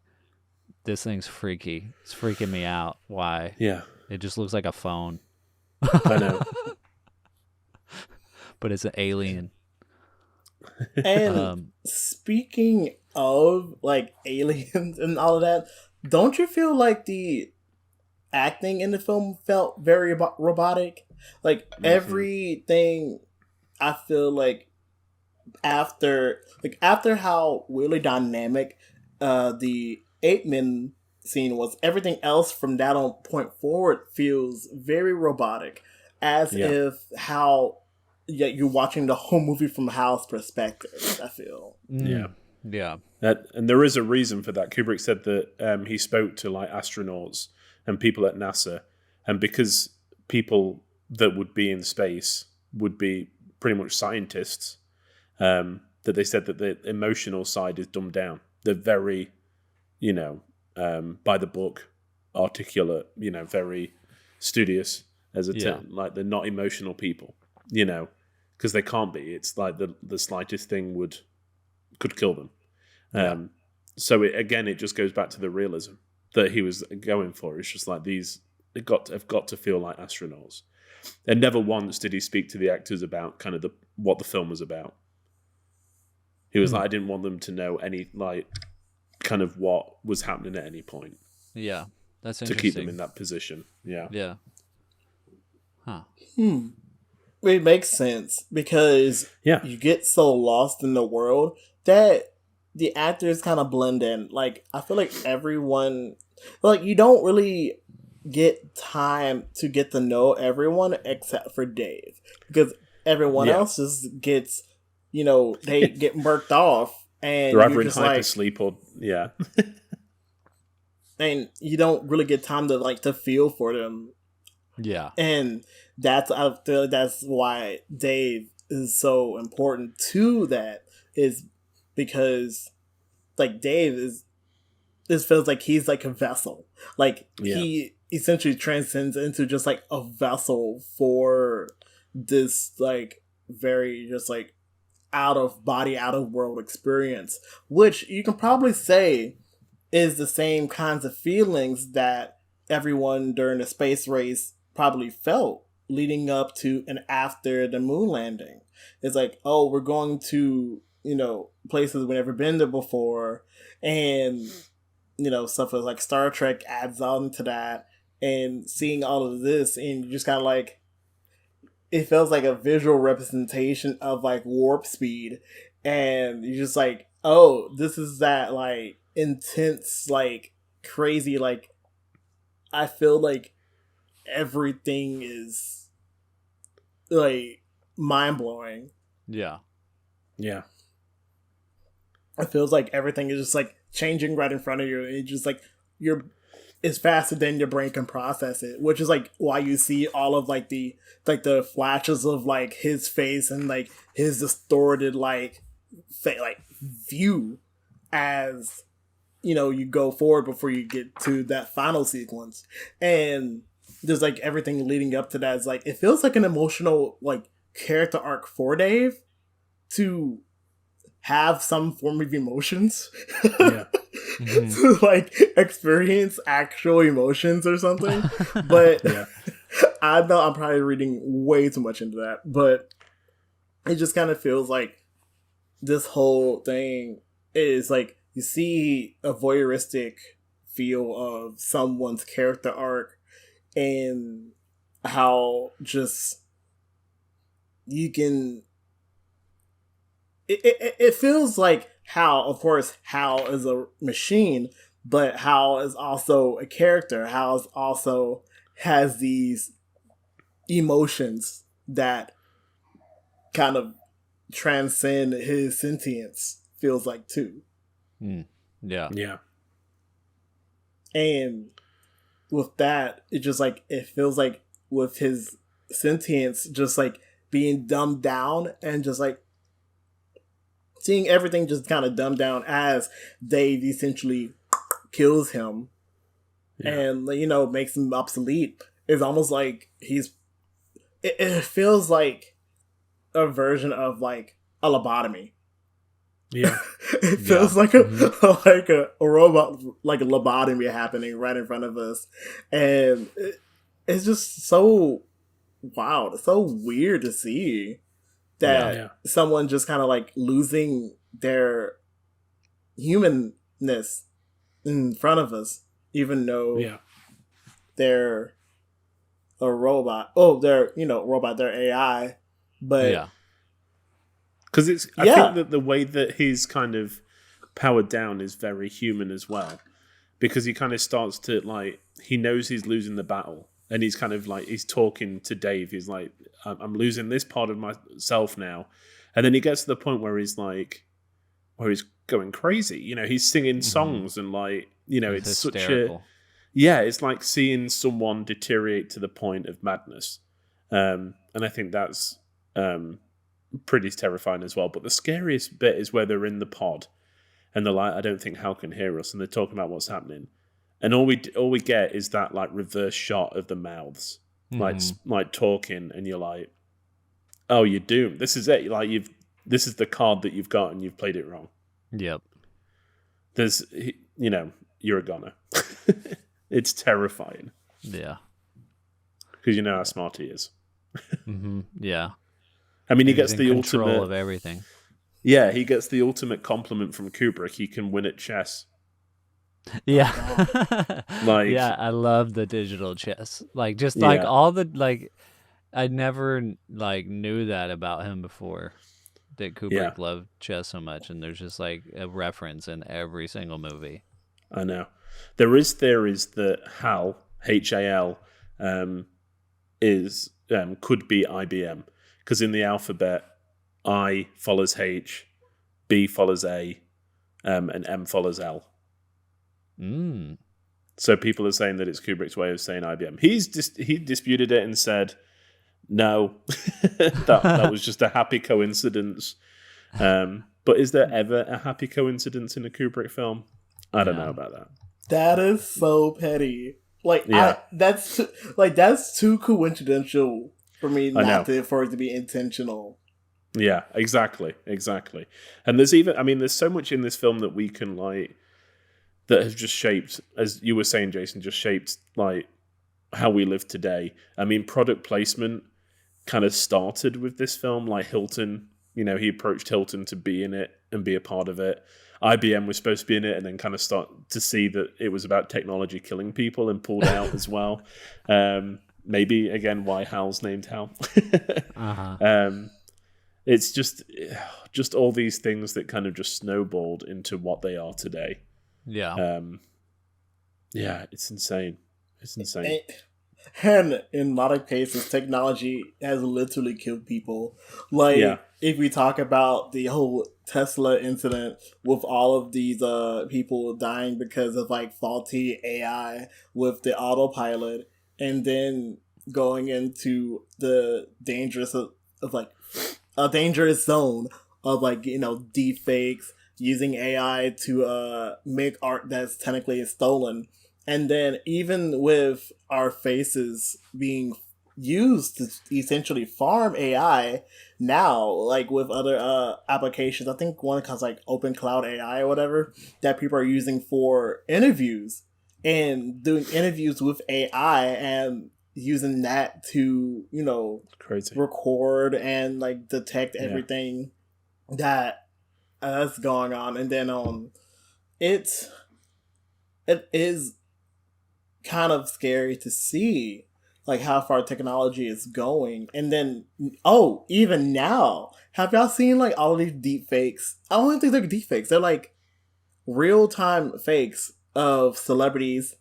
this thing's freaky. It's freaking me out. Why? Yeah. It just looks like a phone. I know. But it's an alien. And speaking of like aliens and all of that, don't you feel like the acting in the film felt very robotic? Like everything, I feel like after how really dynamic the 8 Men scene was everything else from that on point forward feels very robotic, as if how you're watching the whole movie from Hal's perspective. I feel. Yeah. And there is a reason for that. Kubrick said that he spoke to like astronauts and people at NASA, and because people that would be in space would be pretty much scientists, that they said that the emotional side is dumbed down. They're very, by the book, articulate, very studious as a term. Like they're not emotional people, because they can't be. It's like the slightest thing could kill them. So it just goes back to the realism that he was going for. It's just like have got to feel like astronauts. And never once did he speak to the actors about kind of what the film was about. He was like, I didn't want them to know any like kind of what was happening at any point. Yeah, that's to interesting. keep them in that position. Yeah. Huh. It makes sense because you get so lost in the world that the actors kind of blend in. Like, I feel like everyone, like, you don't really get time to get to know everyone except for Dave, because everyone else just gets, they get murked off, and they're either in just like hypersleep or and you don't really get time to feel for them. Yeah, and I feel like that's why Dave is so important to that, is because like Dave this feels like he's like a vessel. Like he essentially transcends into just like a vessel for this like very just like out of body, out of world experience, which you can probably say is the same kinds of feelings that everyone during the space race probably felt leading up to and after the moon landing. It's like, oh, we're going to, places we've never been there before, and stuff like Star Trek adds on to that, and seeing all of this, and you just kind of like, it feels like a visual representation of like warp speed, and you're just like, oh, this is that like intense, like crazy, like I feel like everything is like mind-blowing. Yeah. It feels like everything is just like changing right in front of you. It's just like it's faster than your brain can process it, which is like why you see all of like the flashes of like his face and like his distorted like view as you go forward before you get to that final sequence. And there's like everything leading up to that is like, it feels like an emotional like character arc for Dave to have some form of emotions. To like experience actual emotions or something. But I know I'm probably reading way too much into that, but it just kind of feels like this whole thing is like, you see a voyeuristic feel of someone's character arc, and how just you can it feels like Hal, of course, Hal is a machine, but Hal is also a character. Hal also has these emotions that kind of transcend his sentience, feels like, too. Yeah. And with that, it just like, it feels like with his sentience just like being dumbed down, and just like seeing everything just kind of dumbed down as Dave essentially kills him and makes him obsolete. It's almost like it feels like a version of like a lobotomy. It feels like a robot, like a lobotomy happening right in front of us, and it's just so wild. It's so weird to see that someone just kind of like losing their humanness in front of us, even though they're a robot. Oh, they're robot. They're AI, but because I think that the way that he's kind of powered down is very human as well. because he kind of starts to like, he knows he's losing the battle, and he's kind of like, he's talking to Dave. He's like, I'm losing this part of myself now. And then he gets to the point where he's like, where he's going crazy. You know, he's singing songs and like, you know, it's hysterical. such a, yeah, it's like seeing someone deteriorate to the point of madness. And I think that's pretty terrifying as well. But the scariest bit is where they're in the pod and they're like, I don't think Hal can hear us. And they're talking about what's happening. And all we get is that like reverse shot of the mouths, like talking, and you're like, oh, you're doomed. This is it. Like this is the card that you've got, and you've played it wrong. Yep. There's, you know, you're a goner. It's terrifying. Yeah. Because you know how smart he is. Yeah. I mean, he He's gets in the control ultimate of everything. Yeah, he gets the ultimate compliment from Kubrick. He can win at chess. Yeah. Like, yeah, I love the digital chess. Like, just Yeah. like all the, like, I never, like, knew that about him before, that Kubrick loved chess so much. And there's just, like, a reference in every single movie. I know. There is theories that Hal, H-A-L, is could be IBM. Because in the alphabet, I follows H, B follows A, and M follows L. So people are saying that it's Kubrick's way of saying IBM. He disputed it and said, no, that was just a happy coincidence. But is there ever a happy coincidence in a Kubrick film? I don't know about that. That is so petty. Like, Yeah. that's too coincidental for me for it to be intentional. Yeah, exactly. And there's so much in this film that we can like, that has just shaped, as you were saying, Jason, just shaped like how we live today. I mean, product placement kind of started with this film, like Hilton. You know, he approached Hilton to be in it and be a part of it. IBM was supposed to be in it, and then kind of start to see that it was about technology killing people and pulled out as well. Maybe again why Hal's named Hal. It's just all these things that kind of just snowballed into what they are today. Yeah. Yeah, it's insane. And in a lot of cases, technology has literally killed people. Like, if we talk about the whole Tesla incident with all of these people dying because of like faulty AI with the autopilot, and then going into the dangerous a dangerous zone of like, you know, deep fakes, using AI to make art that's technically stolen. And then even with our faces being used to essentially farm AI now, like with other applications, I think one called like Open Cloud AI or whatever, that people are using for interviews and doing interviews with AI and using that to, you know, record and like detect everything that's going on. And then it is kind of scary to see like how far technology is going. And then even now, have y'all seen like all of these deep fakes? I don't even think they're deep fakes. They're like real-time fakes of celebrities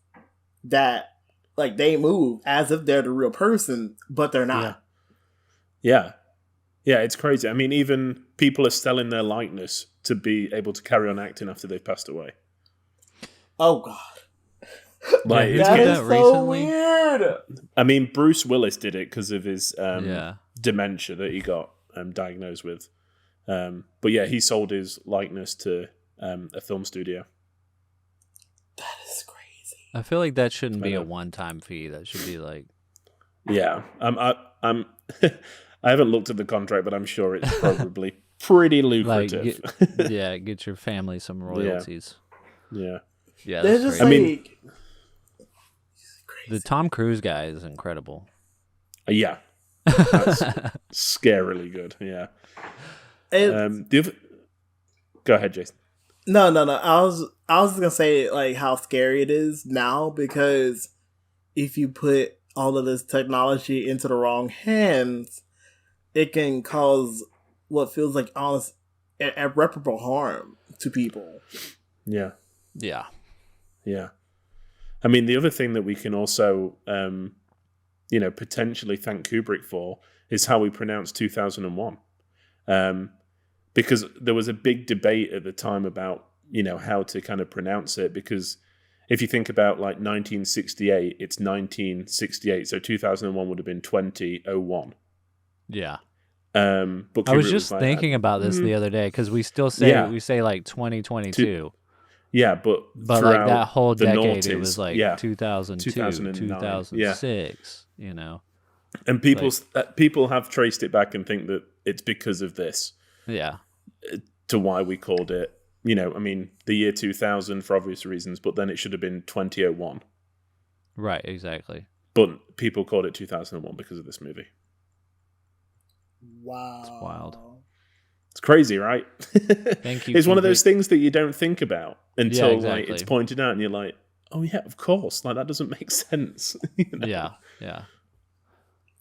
that like they move as if they're the real person, but they're not. Yeah, it's crazy. I mean, even people are selling their likeness to be able to carry on acting after they've passed away. Oh God. Like, that is so weird. I mean, Bruce Willis did it because of his dementia that he got diagnosed with. But yeah, he sold his likeness to a film studio. That is crazy. I feel like that shouldn't be a one-time fee. That should be like... Yeah. I'm I haven't looked at the contract, but I'm sure it's probably pretty lucrative. Like, get your family some royalties. Yeah. Yeah, that's just crazy. I mean, the Tom Cruise guy is incredible. Yeah. That's scarily good. Yeah. Go ahead, Jason. No. I was gonna say like how scary it is now, because if you put all of this technology into the wrong hands, it can cause what feels like almost irreparable harm to people. Yeah. Yeah. Yeah. I mean, the other thing that we can also, potentially thank Kubrick for is how we pronounce 2001. Because there was a big debate at the time about, how to kind of pronounce it. Because if you think about like 1968, it's 1968. So 2001 would have been 2001. Yeah. But I was Kubrick just like, thinking about this the other day because we still say we say like 2022. Yeah, but like that whole the decade, noughties, it was like 2002, 2006. And people have traced it back and think that it's because of this. Yeah. To why we called it, the year 2000 for obvious reasons, but then it should have been 2001. Right, exactly. But people called it 2001 because of this movie. Wow. It's wild. It's crazy, right? Thank you. It's one of those things that you don't think about until exactly. like it's pointed out and you're like, oh yeah, of course. Like that doesn't make sense. Yeah.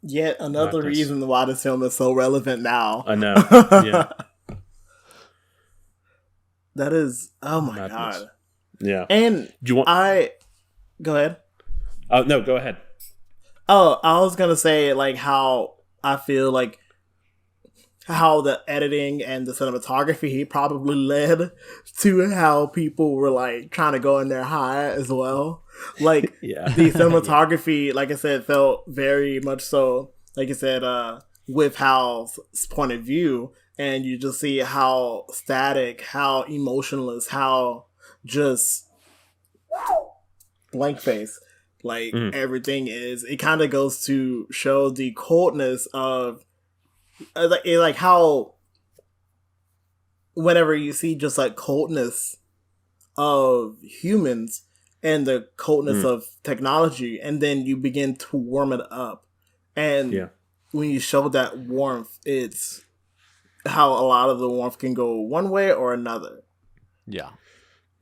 Yet another Madness. reason why this film is so relevant now. I know. Yeah. That is, oh my Madness. God. Yeah. And do you want? Go ahead. Oh no, go ahead. Oh, I was gonna say like how I feel like how the editing and the cinematography probably led to how people were like trying to go in there high as well. Like the cinematography, like I said, felt very much so, like I said, with Hal's point of view, and you just see how static, how emotionless, how just blank face, like everything is. It kind of goes to show the coldness of like how whenever you see just like coldness of humans and the coldness of technology, and then you begin to warm it up, and when you show that warmth, it's how a lot of the warmth can go one way or another. Yeah.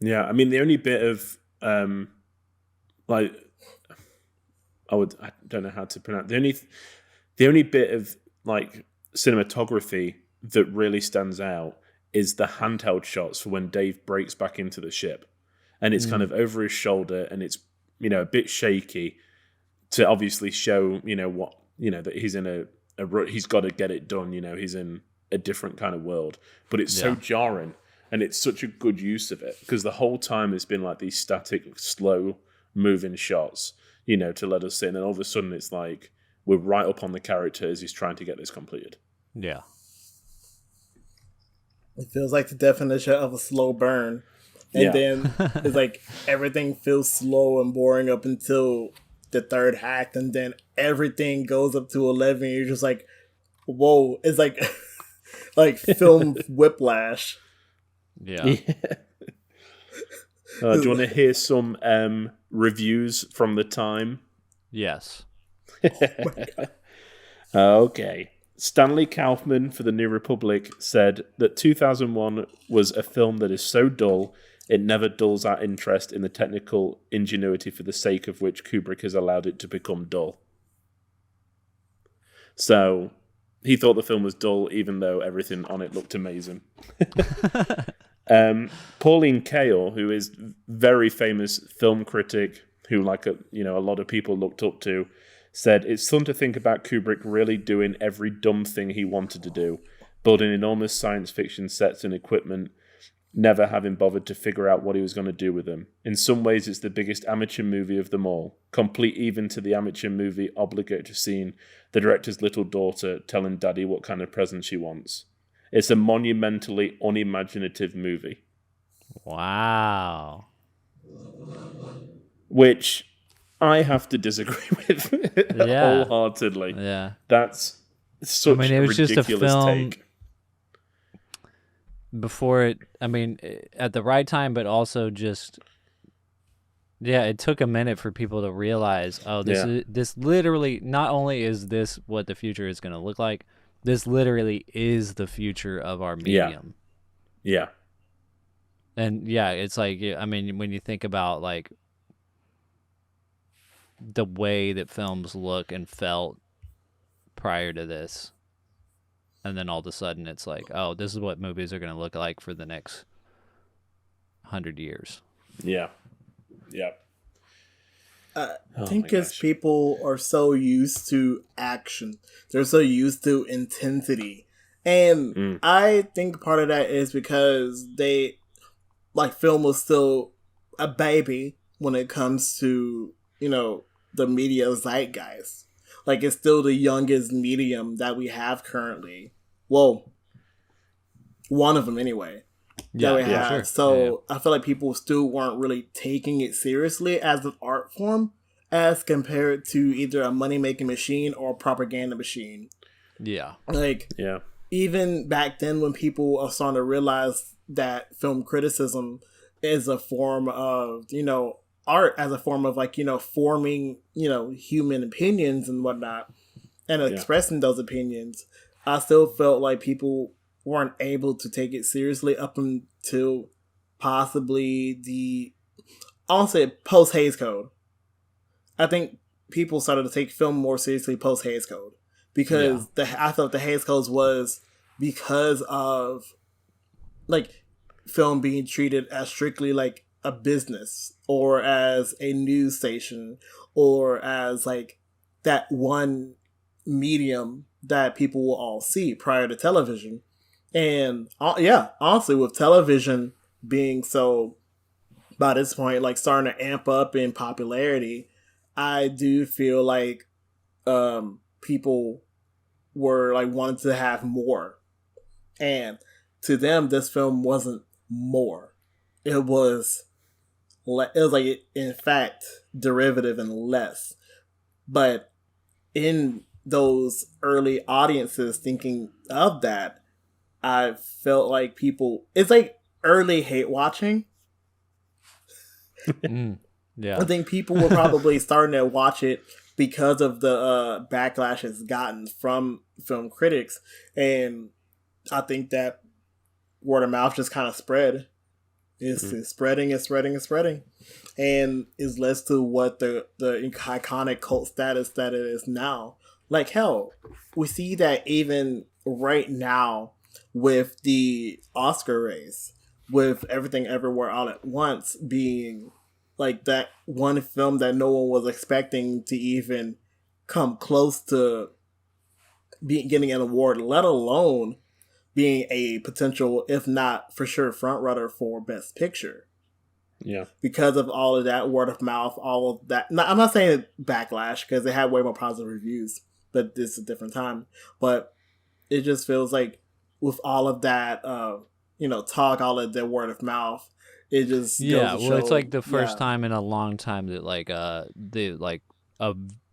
I mean, the only bit of I don't know how to pronounce the only bit of like cinematography that really stands out is the handheld shots for when Dave breaks back into the ship, and it's kind of over his shoulder, and it's a bit shaky to obviously show what that he's in he's got to get it done. He's in a different kind of world, but it's so jarring, and it's such a good use of it because the whole time it's been like these static, slow moving shots, to let us in, and all of a sudden it's like we're right up on the character as he's trying to get this completed. Yeah. It feels like the definition of a slow burn. And then it's like everything feels slow and boring up until the third act, and then everything goes up to 11. And you're just like, whoa. It's like like film whiplash. Yeah. Do you want to hear some reviews from the time? Yes. Okay. Stanley Kaufman for the New Republic said that 2001 was a film that is so dull, it never dulls our interest in the technical ingenuity for the sake of which Kubrick has allowed it to become dull. So he thought the film was dull, even though everything on it looked amazing. Pauline Kael, who is very famous film critic, who a lot of people looked up to, said, "It's fun to think about Kubrick really doing every dumb thing he wanted to do, building enormous science fiction sets and equipment, never having bothered to figure out what he was going to do with them. In some ways, it's the biggest amateur movie of them all, complete even to the amateur movie obligatory scene, the director's little daughter telling daddy what kind of present she wants. It's a monumentally unimaginative movie." Wow. Which I have to disagree with wholeheartedly. Yeah. That's such it was a ridiculous just a film take. Before it, at the right time, but also just, it took a minute for people to realize, this literally, not only is this what the future is going to look like, this literally is the future of our medium. Yeah. And it's like, when you think about like the way that films look and felt prior to this, and then all of a sudden it's like, oh, this is what movies are going to look like for the next 100 years. Yeah. I Oh think my it's gosh. people are so used to action. They're so used to intensity. And I think part of that is because they, like, film was still a baby when it comes to, the media zeitgeist. Like, it's still the youngest medium that we have currently. Well, one of them anyway. That we have. Sure. So I feel like people still weren't really taking it seriously as an art form as compared to either a money making machine or a propaganda machine. Yeah. Like, Yeah. even back then when people are starting to realize that film criticism is a form of, art as a form of, like, forming, human opinions and whatnot and expressing those opinions, I still felt like people weren't able to take it seriously up until possibly I'll say post Hays Code. I think people started to take film more seriously post Hays Code because I thought the Hays Code was because of, like, film being treated as strictly like a business or as a news station or as, like, that one medium that people will all see prior to television. And honestly, with television being so, by this point, like, starting to amp up in popularity, I do feel like people were, like, wanting to have more. And to them, this film wasn't more. It was like, in fact, derivative and less. But in those early audiences thinking of that, I felt like it's like early hate watching. Yeah. I think people were probably starting to watch it because of the backlash it's gotten from film critics. And I think that word of mouth just kind of spread. It's spreading. And it's led to what the iconic cult status that it is now. Like, hell, we see that even right now with the Oscar race, with Everything Everywhere All at Once being, like, that one film that no one was expecting to even come close to getting an award, let alone being a potential, if not for sure, frontrunner for Best Picture. Yeah. Because of all of that word of mouth, all of that. I'm not saying backlash because they had way more positive reviews, but this is a different time. But it just feels like with all of that, talk, all of that word of mouth, it just goes to show, it's like the first time in a long time that, like, a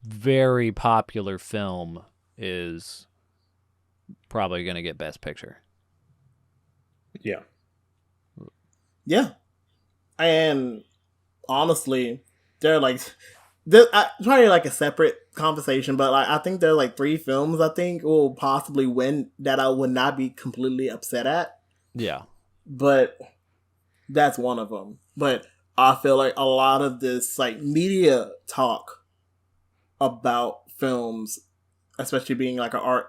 very popular film is probably going to get Best Picture. Yeah. Yeah. And honestly, they're like, probably like a separate conversation, but, like, I think there are like 3 films I think will possibly win that I would not be completely upset at. Yeah. But that's one of them. But I feel like a lot of this, like, media talk about films, especially being like a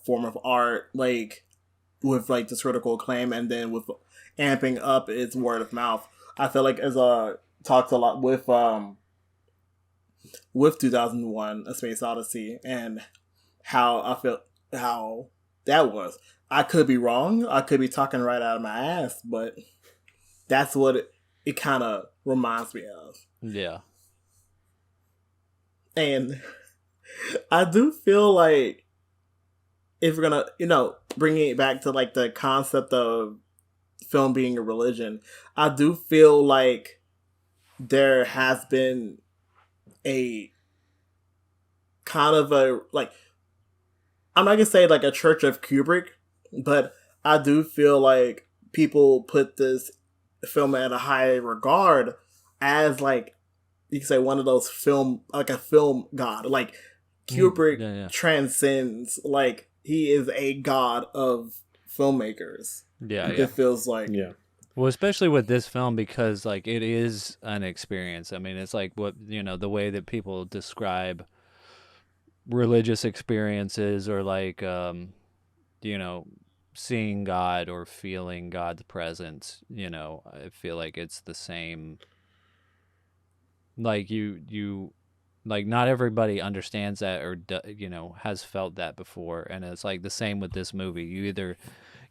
form of art, like, with, like, this critical acclaim and then with amping up its word of mouth. I feel like as talked a lot with 2001: A Space Odyssey and how I felt how that was. I could be wrong. I could be talking right out of my ass, but that's what it kind of reminds me of. Yeah. And I do feel like if we're gonna, bringing it back to, like, the concept of film being a religion, I do feel like there has been a kind of a, like, I'm not gonna say like a church of Kubrick, but I do feel like people put this film at a high regard as, like, you can say one of those film, like a film god. Like, Kubrick transcends, like, he is a god of filmmakers. It feels like. Yeah. Well, especially with this film, because, like, it is an experience. I mean, it's like what, the way that people describe religious experiences or, like, seeing God or feeling God's presence, I feel like it's the same Like you like not everybody understands that or has felt that before, and it's like the same with this movie. You either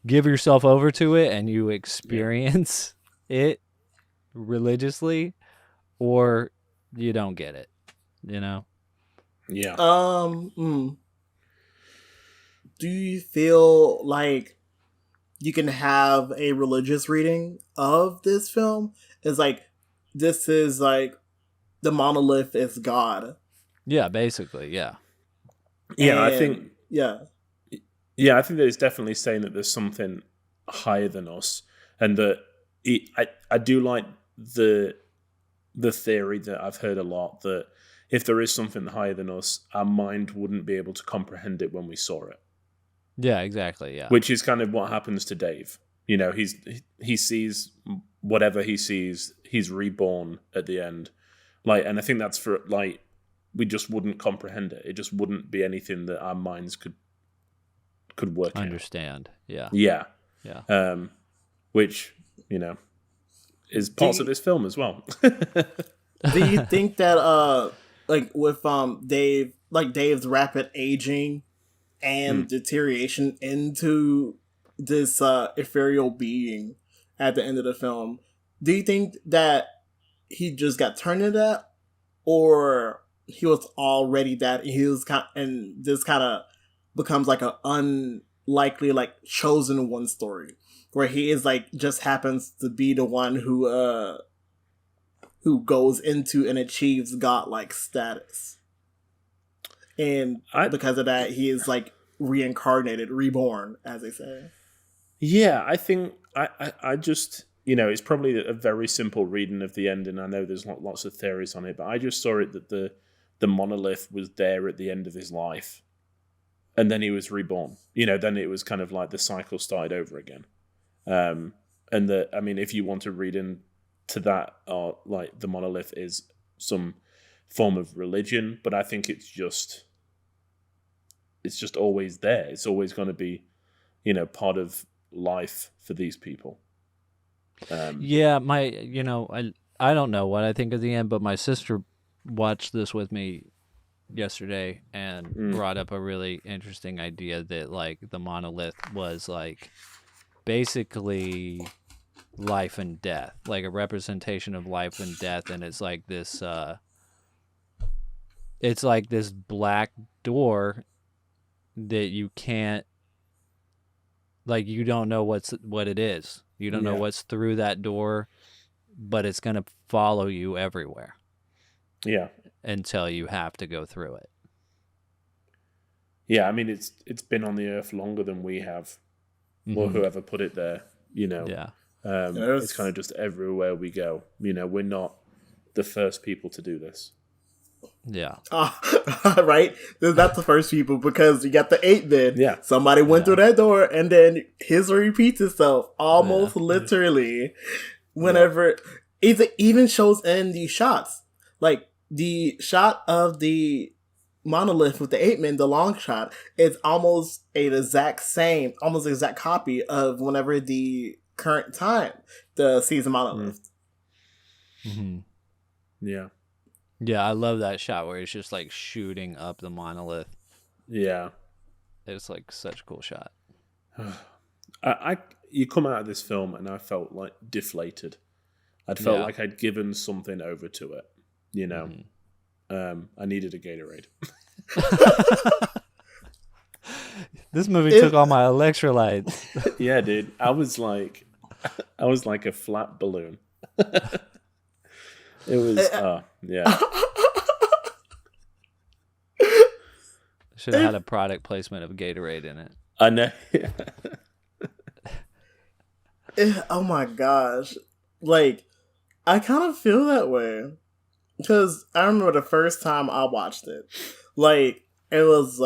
give yourself over to it and you experience it religiously, or you don't get it. Yeah. Do you feel like you can have a religious reading of this film? It's like, this is like, the monolith is God. Yeah, basically, yeah. Yeah, And, I think. Yeah. Yeah, I think that it's definitely saying that there's something higher than us, and that I do like the theory that I've heard a lot, that if there is something higher than us, our mind wouldn't be able to comprehend it when we saw it. Yeah, exactly. Yeah, Which is kind of what happens to Dave. He sees whatever he sees. He's reborn at the end, and I think that's for we just wouldn't comprehend it. It just wouldn't be anything that our minds could work understand. out. Yeah. Which is parts of this film as well. Do you think that with Dave's rapid aging and deterioration into this ethereal being at the end of the film, do you think that he just got turned into that, or he was already that? He was and this kind of becomes like an unlikely chosen one story, where he is just happens to be the one who goes into and achieves godlike status, and because of that he is reincarnated, reborn, as they say. Yeah, I think I just it's probably a very simple reading of the ending. I know there's lots of theories on it, but I just saw it that the monolith was there at the end of his life, and then he was reborn. Then it was kind of like the cycle started over again. And if you want to read into that, the monolith is some form of religion, but I think it's just always there. It's always going to be, part of life for these people. Yeah, I don't know what I think of the end, but my sister watched this with me yesterday and brought up a really interesting idea that the monolith was basically life and death, a representation of life and death, and it's this black door that you can't, you don't know what it is. You don't know what's through that door, but it's going to follow you everywhere. Yeah. Until you have to go through it. Yeah, it's been on the earth longer than we have, or whoever put it there. Yeah. It's kind of just everywhere we go. We're not the first people to do this. Yeah. Right? They're not the first people, because you got the 8-men. Yeah. Somebody went through that door, and then history repeats itself almost literally whenever it even shows in the shots. The shot of the monolith with the 8-men, the long shot, is almost an exact copy of whenever the current time sees the monolith. Mm-hmm. Yeah. Yeah, I love that shot where it's just shooting up the monolith. Yeah. It's such a cool shot. You come out of this film and I felt deflated. I'd felt like I'd given something over to it. I needed a Gatorade. This movie took all my electrolytes. Yeah, dude. I was like a flat balloon. It was, yeah. Should have had a product placement of Gatorade in it. I know. Oh my gosh. I kind of feel that way. Because I remember the first time I watched it. It was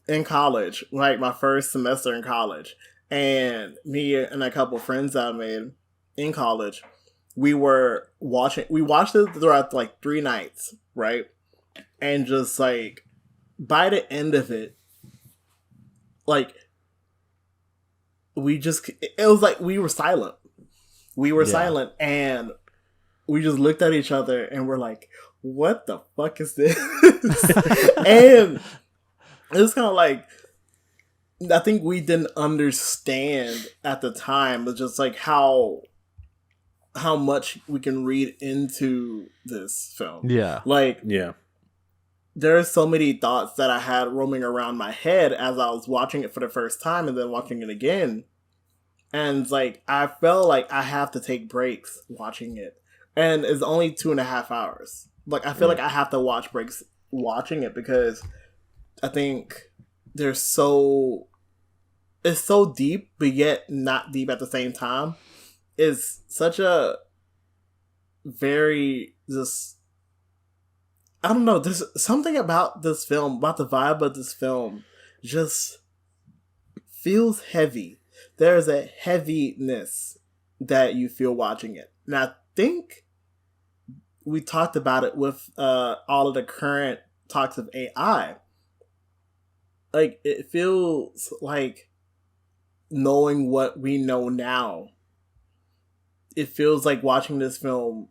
in college. My first semester in college. And me and a couple friends I made in college, we watched it throughout 3 nights, right? And just by the end of it, it was we were silent. We were silent, and we just looked at each other and we're like, what the fuck is this? And it was kind of like, I think we didn't understand at the time, but just like how much we can read into this film. Yeah. Like, Yeah. there are so many thoughts that I had roaming around my head as I was watching it for the first time and then watching it again. And like, I felt like I have to take breaks watching it. And it's only 2.5 hours. Like, I feel like I have to watch breaks watching it because I think it's so deep, but yet not deep at the same time. It's such a very just, I don't know, there's something about this film, about the vibe of this film, just feels heavy. There's a heaviness that you feel watching it. And I think we talked about it with all of the current talks of AI. Like, it feels like, knowing what we know now, it feels like watching this film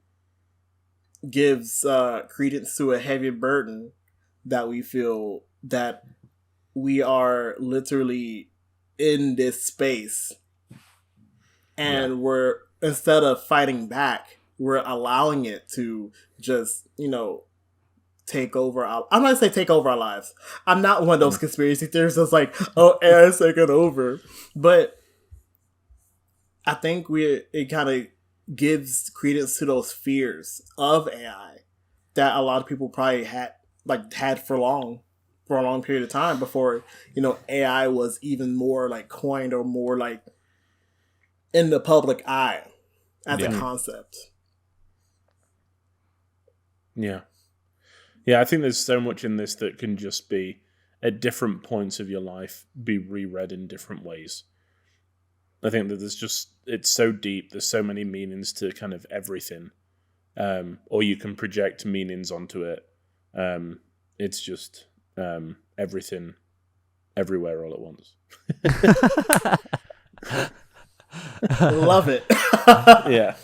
gives credence to a heavy burden that we feel that we are literally in this space, and we're, instead of fighting back, we're allowing it to just, take over I'm not gonna say take over our lives. I'm not one of those conspiracy theorists that's like, oh, AI's taking over. But I think it kind of gives credence to those fears of AI that a lot of people probably had for a long period of time before, AI was even more like coined or more like in the public eye as a concept. Yeah. Yeah, I think there's so much in this that can just be, at different points of your life, be reread in different ways. I think that it's so deep, there's so many meanings to kind of everything. Or you can project meanings onto it. It's just everything, everywhere, all at once. Love it. Yeah.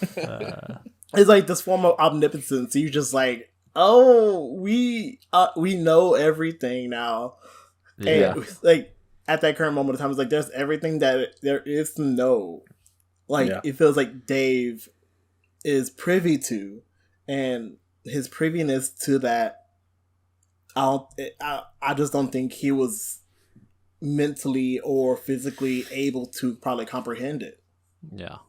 It's like this form of omnipotence. You just like, oh, we know everything now. Yeah. And like, at that current moment of time, it's like there's everything that there is to know. Like, it feels like Dave is privy to, and his priviness to that, I just don't think he was mentally or physically able to probably comprehend it. Yeah.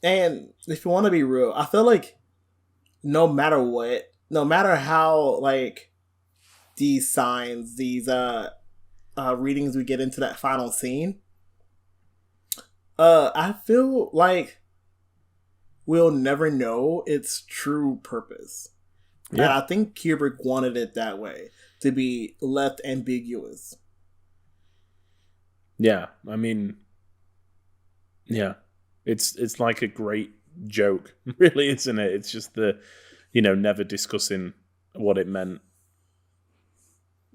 And if you want to be real, I feel like no matter what, no matter how like these signs, these readings we get into that final scene, I feel like we'll never know its true purpose. Yeah. And I think Kubrick wanted it that way, to be left ambiguous. Yeah, I mean, yeah, it's like a great joke, really, isn't it? It's just the, never discussing what it meant.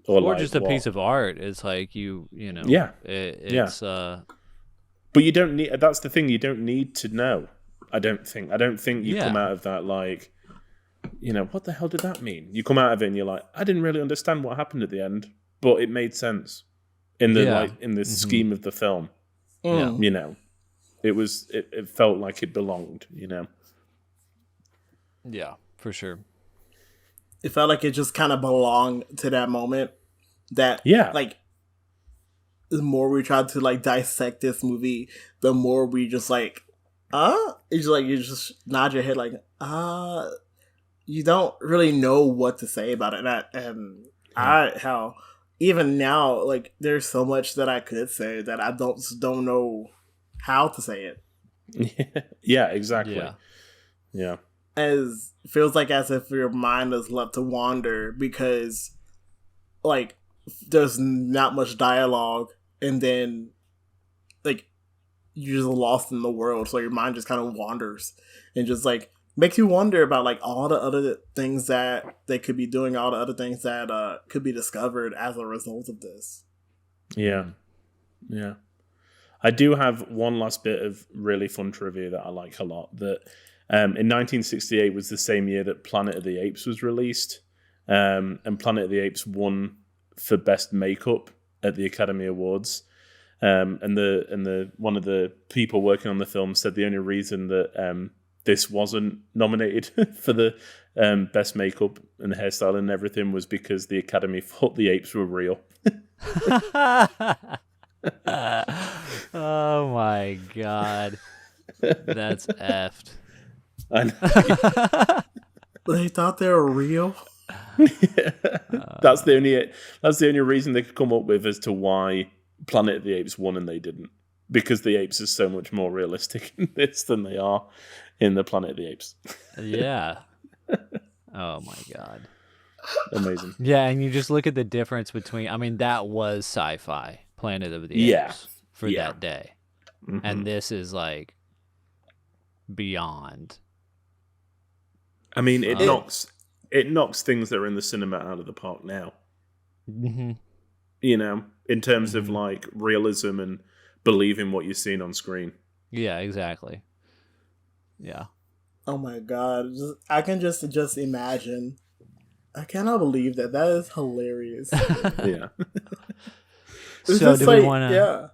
Or like just a piece of art. It's like, Yeah. It's But you don't need, that's the thing, you don't need to know. I don't think you come out of that like, what the hell did that mean? You come out of it and you're like, I didn't really understand what happened at the end, but it made sense in the in the scheme of the film. Yeah. It felt like it belonged, Yeah, for sure. It felt like it just kind of belonged to that moment. That like, the more we tried to like dissect this movie, the more we just like, it's like you just nod your head like, you don't really know what to say about it. How even now, like, there's so much that I could say that I don't know how to say it. Yeah, exactly. Yeah. As feels like as if your mind is left to wander because, like, there's not much dialogue, and then, like, you're just lost in the world, so your mind just kind of wanders and just like makes you wonder about like all the other things that they could be doing, all the other things that could be discovered as a result of this. Yeah. I do have one last bit of really fun trivia that I like a lot, that In 1968 was the same year that Planet of the Apes was released, and Planet of the Apes won for Best Makeup at the Academy Awards. And the one of the people working on the film said the only reason that this wasn't nominated for the best makeup and hairstyle and everything was because the Academy thought the apes were real. Oh my god, that's effed. I know. They thought they were real. That's the only reason they could come up with as to why Planet of the Apes won and they didn't, because the apes are so much more realistic in this than they are in the Planet of the Apes. Yeah. Oh my god. Amazing. Yeah, and you just look at the difference between. I mean, that was sci-fi, Planet of the Apes, for that day, and this is like beyond. I mean, it knocks things that are in the cinema out of the park now. Mm-hmm. You know, in terms of like realism and believing what you're seeing on screen. Yeah, exactly. Yeah. Oh my god! I can just imagine. I cannot believe that. That is hilarious. Yeah. So do we want to? Yeah.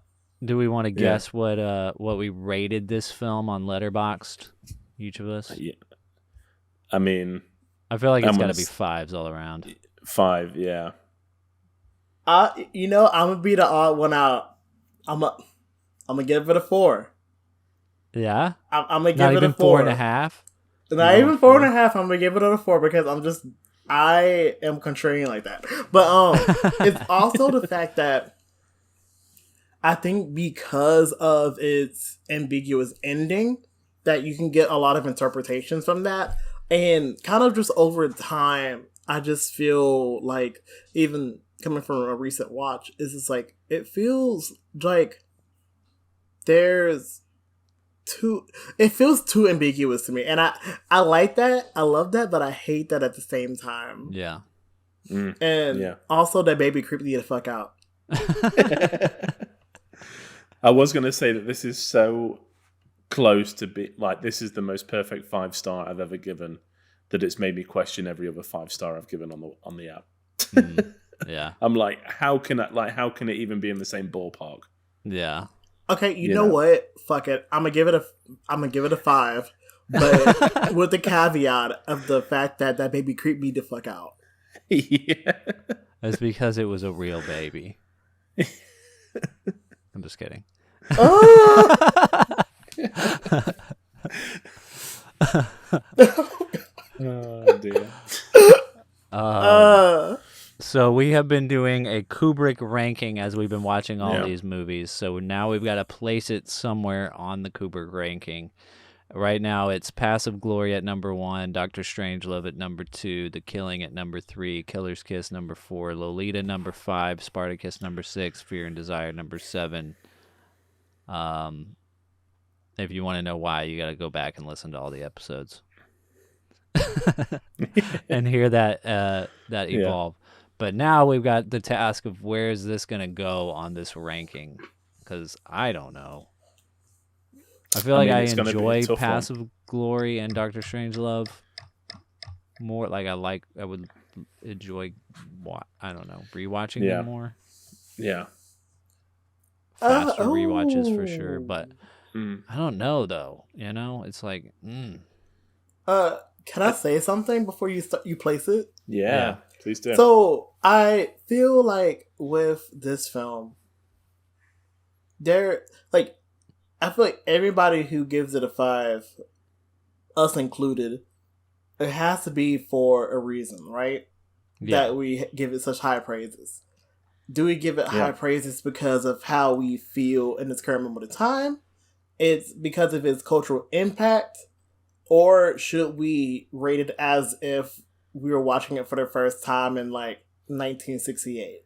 Do we want to guess what we rated this film on Letterboxd? Each of us. Yeah. I mean, I feel like it's got to be 5s all around. 5, yeah. I'm gonna be the odd one out. I'm gonna give it a 4. Yeah. I'm gonna give Not it even a 4. 4.5. Not even 4.5. I'm gonna give it a 4 because I am contrarian like that. But it's also the fact that I think because of its ambiguous ending, that you can get a lot of interpretations from that, and kind of just over time, I just feel like even coming from a recent watch, is just like it feels like it feels too ambiguous to me, and I like that, I love that, but I hate that at the same time. Yeah. And also that baby creeped me the fuck out. I was going to say that this is so close to be like, this is the most perfect 5-star I've ever given, that it's made me question every other 5-star I've given on the app. Yeah. I'm like, how can it even be in the same ballpark? Yeah. Okay, you know what? Fuck it. I'm gonna give it a 5, but with the caveat of the fact that that baby creeped me the fuck out. Yeah. It's because it was a real baby. I'm just kidding. Oh dear. So we have been doing a Kubrick ranking as we've been watching all these movies. So now we've got to place it somewhere on the Kubrick ranking. Right now it's Passive Glory at number 1, Doctor Strangelove at number 2, The Killing at number 3, Killer's Kiss number 4, Lolita number 5, Spartacus number 6, Fear and Desire number 7. If you want to know why, you got to go back and listen to all the episodes and hear that evolve. But now we've got the task of where is this going to go on this ranking? Because I don't know. I feel like I enjoy Passive Glory and Doctor Strangelove more. Like I would enjoy, I don't know, rewatching them more. Yeah. Faster rewatches for sure, but I don't know though. You know, it's like. Can I say something before you place it? Yeah, please do. So I feel like with this film, I feel like everybody who gives it a 5, us included, it has to be for a reason, right? Yeah. That we give it such high praises. Do we give it high praises because of how we feel in its current moment of time? It's because of its cultural impact? Or should we rate it as if we were watching it for the first time in like 1968?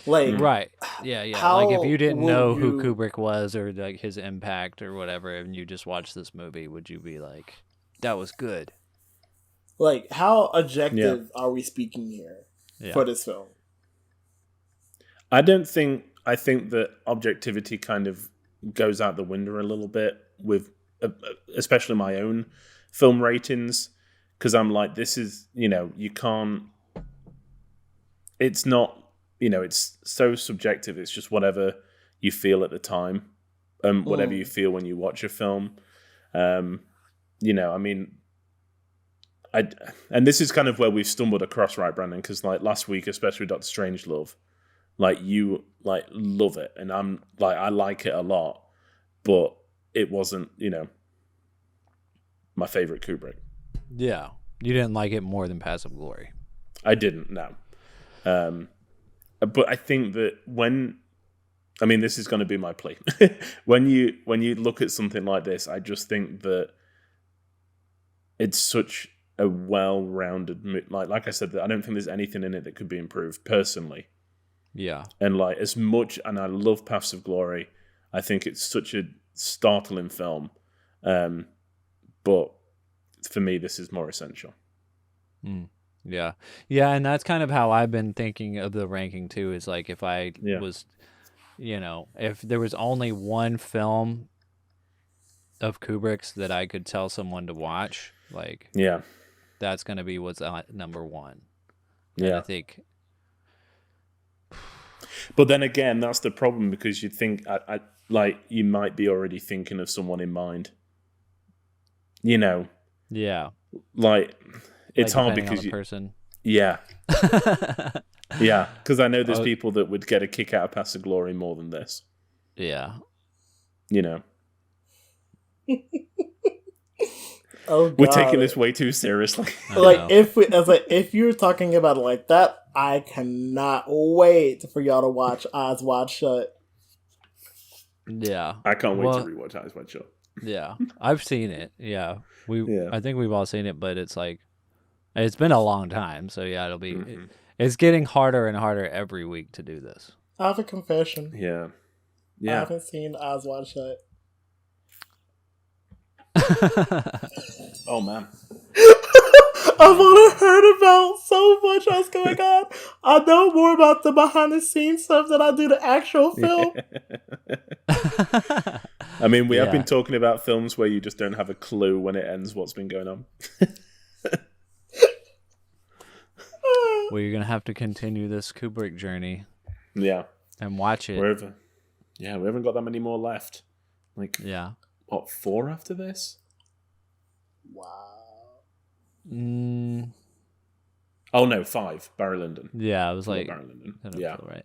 Like, right. Yeah. Like if you didn't know who Kubrick was or like his impact or whatever, and you just watched this movie, would you be like, that was good? Like, how objective are we speaking here for this film? I think that objectivity kind of goes out the window a little bit with especially my own film ratings, because I'm like, this is, you can't. It's not, it's so subjective. It's just whatever you feel at the time, whatever you feel when you watch a film. And this is kind of where we've stumbled across, right, Brandon? Because like last week, especially with Dr. Strangelove, like you like love it, and I'm like I like it a lot, but it wasn't, my favorite Kubrick. Yeah, you didn't like it more than Passive Glory. I didn't, no. But I think that this is going to be my plea. when you look at something like this, I just think that it's such a well-rounded, like I said, that I don't think there's anything in it that could be improved personally. Yeah, and like as much, and I love Paths of Glory. I think it's such a startling film, but for me, this is more essential. Yeah, and that's kind of how I've been thinking of the ranking too. Is like if I was, if there was only one film of Kubrick's that I could tell someone to watch, like that's gonna be what's number one. And I think. But then again, that's the problem, because you think, like, you might be already thinking of someone in mind. Yeah. Like, it's hard because you person. Yeah. Yeah, because I know there's people that would get a kick out of Paths of Glory more than this. Yeah. Oh, God. We're taking this way too seriously. Like if you're talking about it like that, I cannot wait for y'all to watch Eyes Wide Shut. Yeah, I can't wait to rewatch Eyes Wide Shut. Yeah, I've seen it. Yeah, I think we've all seen it, but it's like it's been a long time, so yeah, it'll be. It's getting harder and harder every week to do this. I have a confession. Yeah. I haven't seen Eyes Wide Shut. Oh man. I've only heard about so much else going on. I know more about the behind the scenes stuff than I do the actual film. I mean, we have been talking about films where you just don't have a clue when it ends what's been going on. Well, you're gonna have to continue this Kubrick journey. Yeah. And watch it. We haven't got that many more left. Like, what, 4 after this? Wow. Oh no, 5. Barry Lyndon. Yeah, I was like, Barry Lyndon. Yeah, right.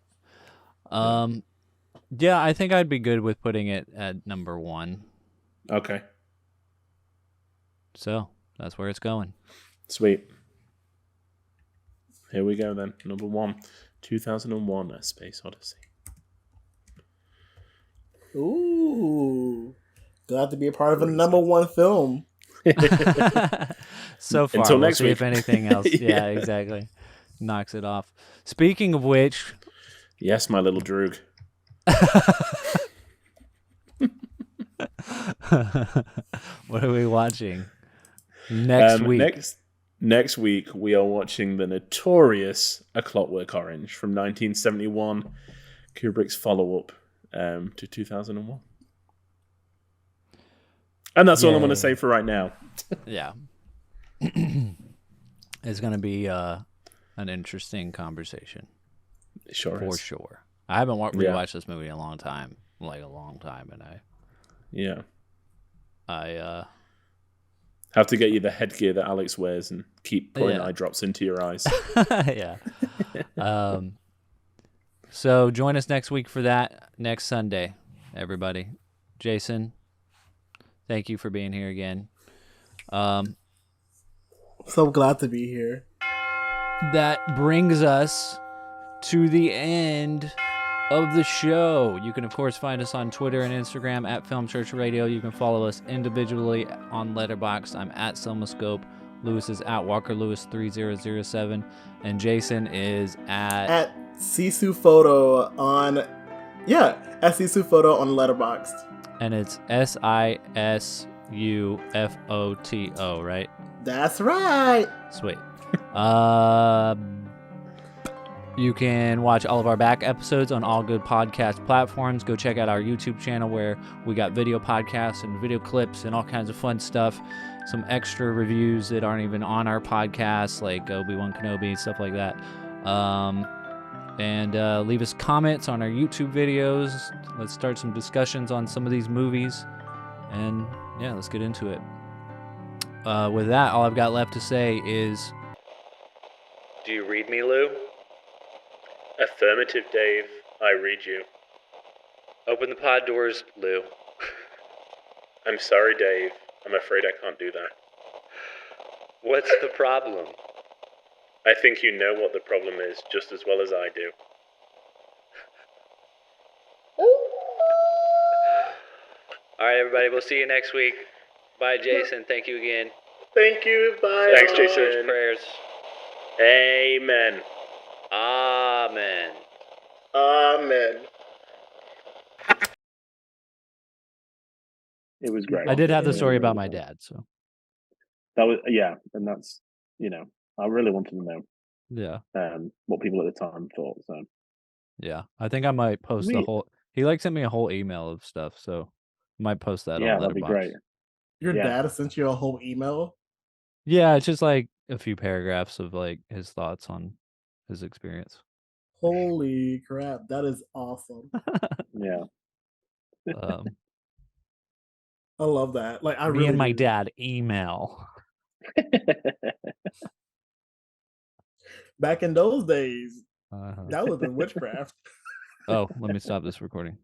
Yeah, I think I'd be good with putting it at number 1. Okay. So that's where it's going. Sweet. Here we go then. Number 1, 2001: A Space Odyssey. Ooh, glad to be a part of a number 1 film. So far, until we'll next see week. if anything else. Yeah, exactly. Knocks it off. Speaking of which, yes, my little droog. What are we watching next week? Next week, we are watching the notorious A Clockwork Orange from 1971, Kubrick's follow-up to 2001. And that's all I'm going to say for right now. Yeah. It's going to be an interesting conversation. Sure For is. sure. I haven't rewatched this movie in a long time. Like a long time. And I have to get you the headgear that Alex wears and keep putting eye drops into your eyes. Yeah. So join us next week for that, next Sunday, everybody. Jason, thank you for being here again. So glad to be here. That brings us to the end of the show. You can, of course, find us on Twitter and Instagram at Film Church Radio. You can follow us individually on Letterboxd. I'm at Selmascope. Lewis is at Walker Lewis 3007, and Jason is at Sisu Photo on Sisu Photo on Letterboxd. And it's SISUFOTO, right? That's right. Sweet. You can watch all of our back episodes on all good podcast platforms. Go check out our YouTube channel where we got video podcasts and video clips and all kinds of fun stuff. Some extra reviews that aren't even on our podcast, like Obi-Wan Kenobi, stuff like that. And leave us comments on our YouTube videos. Let's start some discussions on some of these movies. And yeah, let's get into it. With that, all I've got left to say is... Do you read me, Lou? Affirmative, Dave. I read you. Open the pod doors, Lou. I'm sorry, Dave. I'm afraid I can't do that. What's the problem? I think you know what the problem is just as well as I do. All right, everybody. We'll see you next week. Bye, Jason. Thank you again. Thank you. Bye. Thanks, Jason. Prayers. Amen. Amen. Amen. It was great. I did have the story about my dad, so That was and that's I really wanted to know yeah. what people at the time thought. So Yeah, I think I might post the Sweet. whole. He sent me a whole email of stuff, so I might post that. yeah, on that'd be Letterboxd. great. Your Yeah. dad sent you a whole email? Yeah, it's just like a few paragraphs of like his thoughts on his experience. Holy crap. That is awesome. Yeah. I love that. Like, I Me really and my do. dad email. Back in those days, Uh-huh. that was in witchcraft. Oh, let me stop this recording.